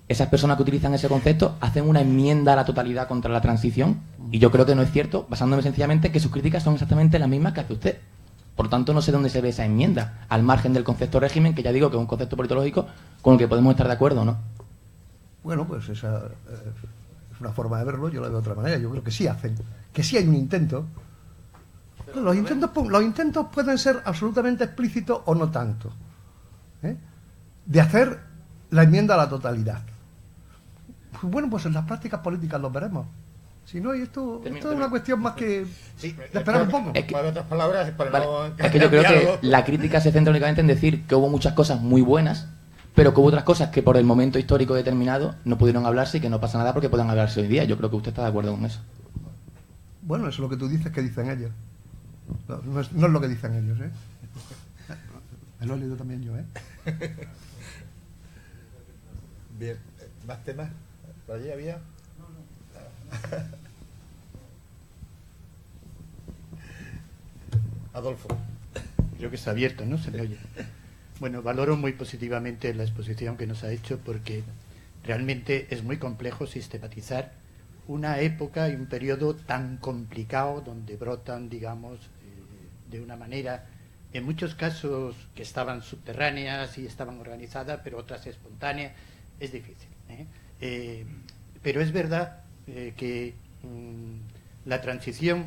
esas personas que utilizan ese concepto hacen una enmienda a la totalidad contra la transición, y yo creo que no es cierto, basándome sencillamente que sus críticas son exactamente las mismas que hace usted. Por tanto, no sé dónde se ve esa enmienda, al margen del concepto régimen, que ya digo que es un concepto politológico con el que podemos estar de acuerdo o no. Bueno, pues esa es una forma de verlo, yo la veo de otra manera. Yo creo que sí hacen, que sí hay un intento. Los intentos pueden ser absolutamente explícitos o no tanto, de hacer la enmienda a la totalidad. Bueno, pues en las prácticas políticas los veremos. Si no, y esto es una cuestión más que de esperar un poco. Para otras palabras, es que yo creo que la crítica se centra únicamente en decir que hubo muchas cosas muy buenas, pero que hubo otras cosas que por el momento histórico determinado no pudieron hablarse y que no pasa nada porque puedan hablarse hoy día. Yo creo que usted está de acuerdo con eso. Bueno, eso es lo que tú dices que dicen ellos. No es lo que dicen ellos, ¿eh? Me lo he leído también yo, ¿eh? Bien, ¿más temas? ¿Por allí había? Adolfo. Creo que está abierto, ¿no? Se me oye. Bueno, valoro muy positivamente la exposición que nos ha hecho, porque realmente es muy complejo sistematizar una época y un periodo tan complicado donde brotan, digamos, de una manera, en muchos casos que estaban subterráneas y estaban organizadas, pero otras espontáneas. Es difícil, pero es verdad que la transición,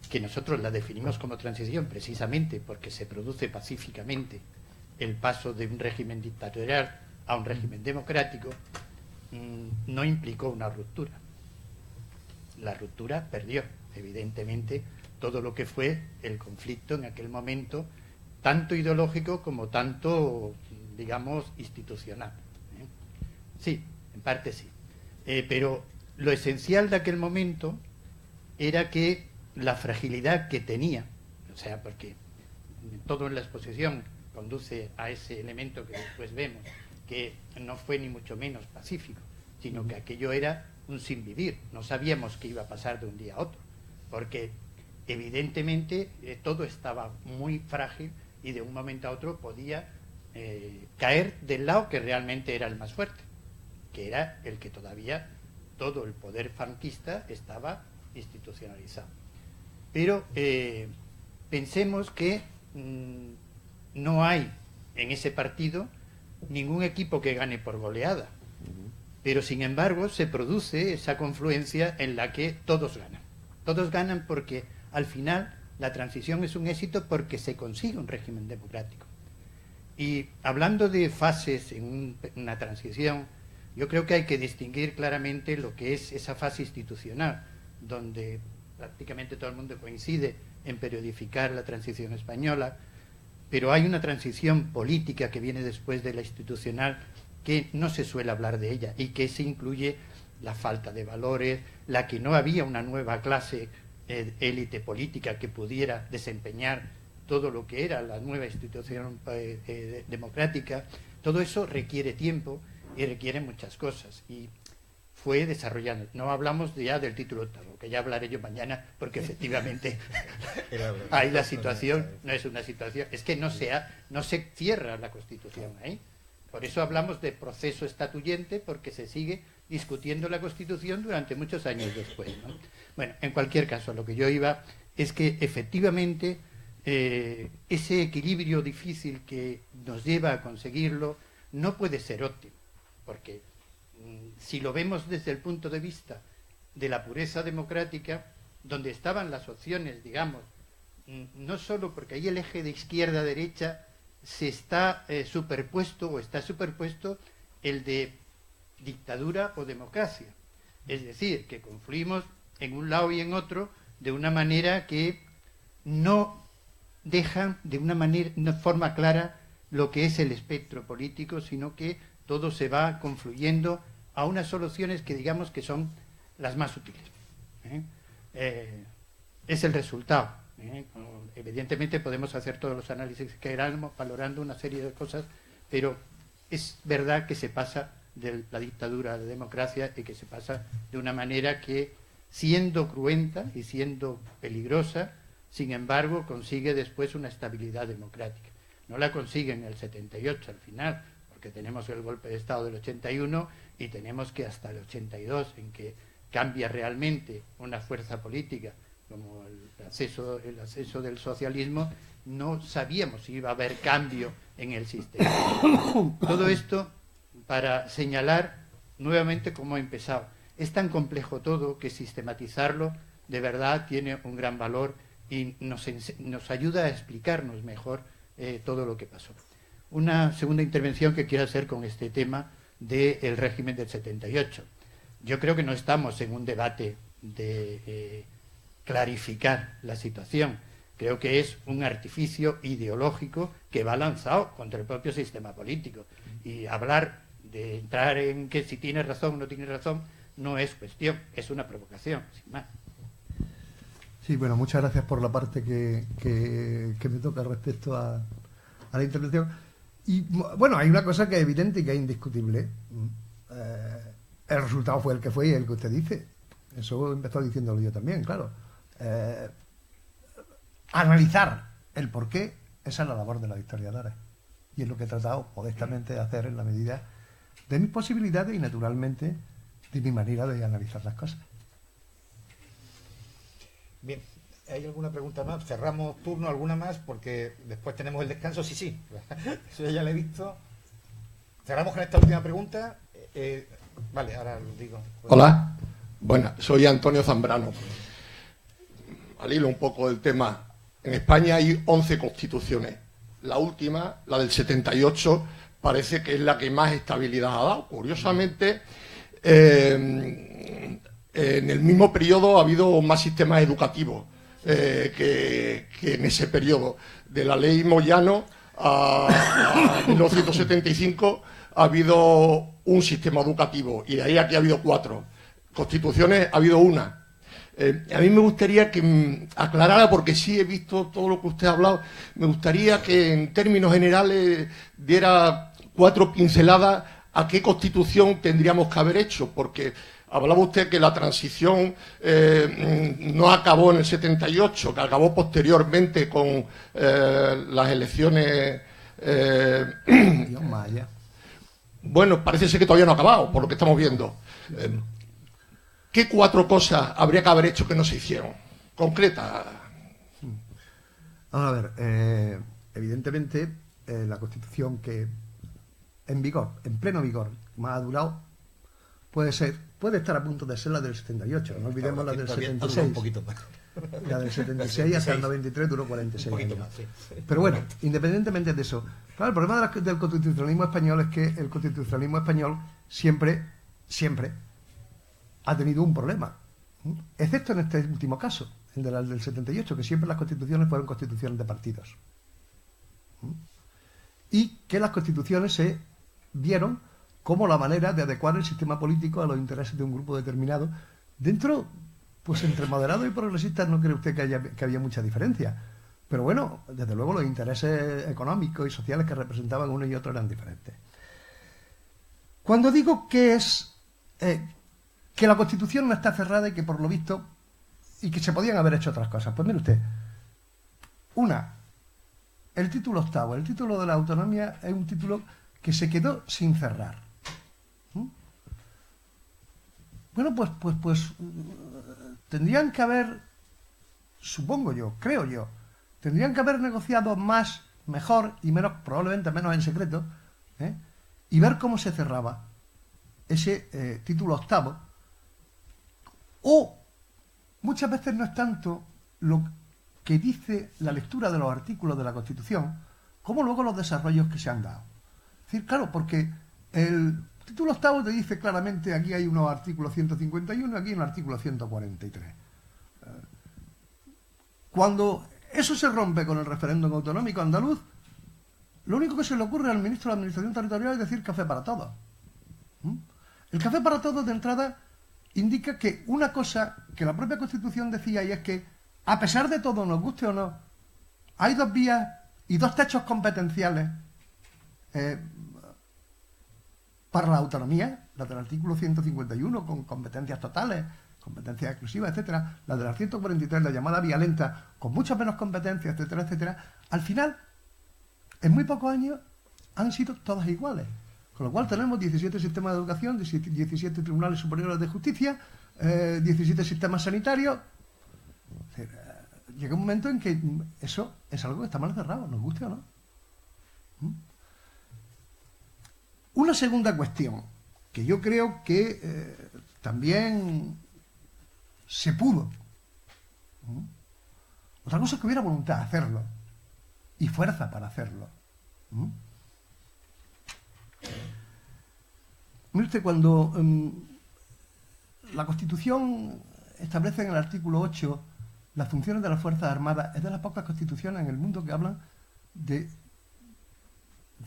que nosotros la definimos como transición precisamente porque se produce pacíficamente el paso de un régimen dictatorial a un régimen democrático, no implicó una ruptura. La ruptura perdió, evidentemente, todo lo que fue el conflicto en aquel momento, tanto ideológico como tanto, digamos, institucional. Sí, en parte sí. Pero lo esencial de aquel momento era que la fragilidad que tenía, o sea, porque todo en la exposición conduce a ese elemento que después vemos, que no fue ni mucho menos pacífico, sino que aquello era un sinvivir. No sabíamos qué iba a pasar de un día a otro, porque evidentemente todo estaba muy frágil y de un momento a otro podía caer del lado que realmente era el más fuerte, que era el que todavía todo el poder franquista estaba institucionalizado. Pero pensemos que no hay en ese partido ningún equipo que gane por goleada, pero sin embargo se produce esa confluencia en la que todos ganan. Todos ganan porque al final la transición es un éxito porque se consigue un régimen democrático. Y hablando de fases en una transición, yo creo que hay que distinguir claramente lo que es esa fase institucional, donde prácticamente todo el mundo coincide en periodificar la transición española, pero hay una transición política que viene después de la institucional que no se suele hablar de ella y que se incluye la falta de valores, la que no había una nueva clase élite política que pudiera desempeñar todo lo que era la nueva institución democrática. Todo eso requiere tiempo y requiere muchas cosas, y fue desarrollando. No hablamos ya del título octavo, que ya hablaré yo mañana, porque efectivamente ahí la situación no es una situación, es que no se cierra la Constitución ahí. Por eso hablamos de proceso estatuyente, porque se sigue discutiendo la Constitución durante muchos años después, ¿no? Bueno, en cualquier caso, a lo que yo iba es que efectivamente ese equilibrio difícil que nos lleva a conseguirlo no puede ser óptimo, porque si lo vemos desde el punto de vista de la pureza democrática, donde estaban las opciones, digamos, no solo porque ahí el eje de izquierda-derecha se está superpuesto o está superpuesto el de dictadura o democracia. Es decir, que confluimos en un lado y en otro de una manera que no dejan de una forma clara lo que es el espectro político, sino que todo se va confluyendo a unas soluciones que digamos que son las más útiles. Es el resultado. Evidentemente podemos hacer todos los análisis que queramos, valorando una serie de cosas, pero es verdad que se pasa de la dictadura a la democracia y que se pasa de una manera que, siendo cruenta y siendo peligrosa, sin embargo consigue después una estabilidad democrática. No la consigue en el 78 al final, porque tenemos el golpe de Estado del 81 y tenemos que hasta el 82, en que cambia realmente una fuerza política, como el acceso del socialismo, no sabíamos si iba a haber cambio en el sistema. Todo esto para señalar nuevamente cómo ha empezado. Es tan complejo todo que sistematizarlo de verdad tiene un gran valor y nos ayuda a explicarnos mejor todo lo que pasó. Una segunda intervención que quiero hacer con este tema del régimen del 78. Yo creo que no estamos en un debate de clarificar la situación. Creo que es un artificio ideológico que va lanzado contra el propio sistema político. Y hablar de entrar en que si tiene razón o no tiene razón no es cuestión, es una provocación, sin más. Sí, bueno, muchas gracias por la parte que me toca respecto a la intervención. Y bueno, hay una cosa que es evidente y que es indiscutible. El resultado fue el que fue y el que usted dice. Eso empezó diciéndolo yo también, claro. Analizar el porqué, esa es la labor de los historiadores. Y es lo que he tratado modestamente de hacer en la medida de mis posibilidades y, naturalmente, de mi manera de analizar las cosas. Bien, ¿hay alguna pregunta más? Cerramos turno, alguna más, porque después tenemos el descanso. Sí, eso ya lo he visto. Cerramos con esta última pregunta. Vale, ahora lo digo. Hola, bueno, soy Antonio Zambrano. Al hilo un poco del tema, en España hay 11 constituciones. La última, la del 78, parece que es la que más estabilidad ha dado. Curiosamente, en el mismo periodo ha habido más sistemas educativos que en ese periodo. De la ley Moyano a 1975 ha habido un sistema educativo y de ahí aquí ha habido 4. Constituciones ha habido una. A mí me gustaría que aclarara, porque sí he visto todo lo que usted ha hablado, me gustaría que en términos generales diera 4 pinceladas a qué constitución tendríamos que haber hecho, porque hablaba usted que la transición no acabó en el 78, que acabó posteriormente con las elecciones. Bueno, parece ser que todavía no ha acabado, por lo que estamos viendo. ¿Qué 4 cosas habría que haber hecho que no se hicieron? Concreta. Vamos a ver, evidentemente la Constitución que en vigor, en pleno vigor, más ha durado, puede estar a punto de ser la del 78, no olvidemos la del 76. Un poquito más. La del 76 hasta el 93 duró 46 años. Más, sí. Pero bueno, independientemente de eso, claro, el problema del constitucionalismo español es que el constitucionalismo español siempre ha tenido un problema, Excepto en este último caso, el del 78, que siempre las constituciones fueron constituciones de partidos. Y que las constituciones se vieron como la manera de adecuar el sistema político a los intereses de un grupo determinado. Dentro, pues entre moderados y progresistas no cree usted que había mucha diferencia. Pero bueno, desde luego los intereses económicos y sociales que representaban uno y otro eran diferentes. Cuando digo que que la Constitución no está cerrada y que por lo visto, y que se podían haber hecho otras cosas, pues mire usted, el título octavo, el título de la autonomía es un título que se quedó sin cerrar. Bueno, pues tendrían que haber, supongo yo, creo yo, tendrían que haber negociado más, mejor y menos, probablemente menos en secreto, y ver cómo se cerraba ese título octavo. O muchas veces no es tanto lo que dice la lectura de los artículos de la Constitución, como luego los desarrollos que se han dado. Es decir, claro, porque el título octavo te dice claramente, aquí hay unos artículos 151, aquí hay un artículo 143. Cuando eso se rompe con el referéndum autonómico andaluz, lo único que se le ocurre al ministro de la Administración Territorial es decir café para todos. El café para todos, de entrada, indica que una cosa que la propia Constitución decía, y es que, a pesar de todo, nos guste o no, hay dos vías y dos techos competenciales para la autonomía, la del artículo 151 con competencias totales, competencias exclusivas, etcétera, la del 143, la llamada vía lenta, con muchas menos competencias, etcétera, etcétera. Al final, en muy pocos años, han sido todas iguales. Con lo cual tenemos 17 sistemas de educación, 17 tribunales superiores de justicia, 17 sistemas sanitarios. Llega un momento en que eso es algo que está mal cerrado, nos guste o no. Una segunda cuestión, que yo creo que también se pudo. Otra cosa es que hubiera voluntad de hacerlo y fuerza para hacerlo. Mire usted, cuando la Constitución establece en el artículo 8 las funciones de las Fuerzas Armadas, es de las pocas constituciones en el mundo que hablan de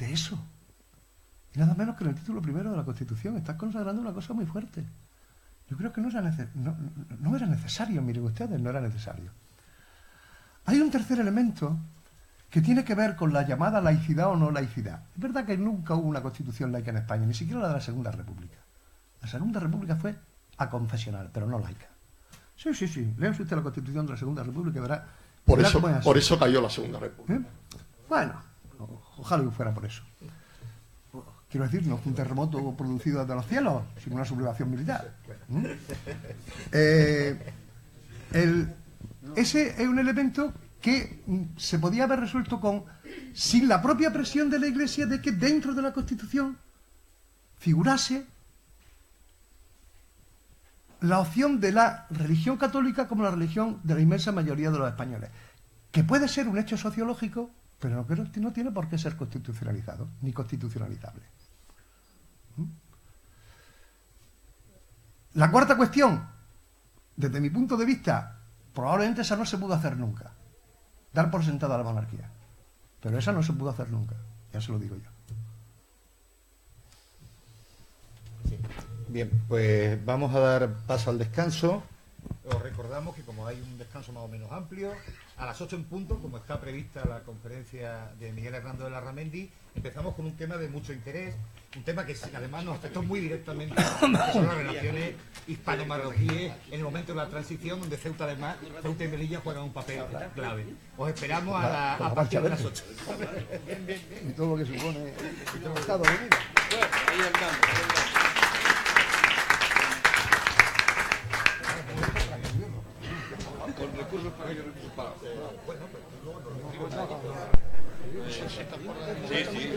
eso. Y nada menos que en el título primero de la Constitución está consagrando una cosa muy fuerte. Yo creo que no era necesario, miren ustedes, no era necesario. Hay un tercer elemento que tiene que ver con la llamada laicidad o no laicidad. Es verdad que nunca hubo una constitución laica en España, ni siquiera la de la Segunda República. La Segunda República fue aconfesional, pero no laica. Sí. Léase usted la Constitución de la Segunda República y verá. Por eso cayó la Segunda República. Bueno, ojalá que fuera por eso. Quiero decir, no fue un terremoto producido desde los cielos, sino una sublevación militar. Ese es un elemento que se podía haber resuelto sin la propia presión de la Iglesia de que dentro de la Constitución figurase la opción de la religión católica como la religión de la inmensa mayoría de los españoles, que puede ser un hecho sociológico, pero no tiene por qué ser constitucionalizado, ni constitucionalizable. La cuarta cuestión, desde mi punto de vista, probablemente esa no se pudo hacer nunca. Dar por sentada la monarquía. Pero esa no se pudo hacer nunca, ya se lo digo yo. Bien, pues vamos a dar paso al descanso. Os recordamos que como hay un descanso más o menos amplio, a las 8 en punto, como está prevista la conferencia de Miguel Hernando de Larramendi, empezamos con un tema de mucho interés, un tema que además nos afectó muy directamente, que son las relaciones hispano-marroquíes en el momento de la transición, donde Ceuta y Melilla juegan un papel clave. Os esperamos a partir de las 8. Y todo lo que supone el estado de vida. Con recursos para ellos recursos. Bueno, pero luego sí.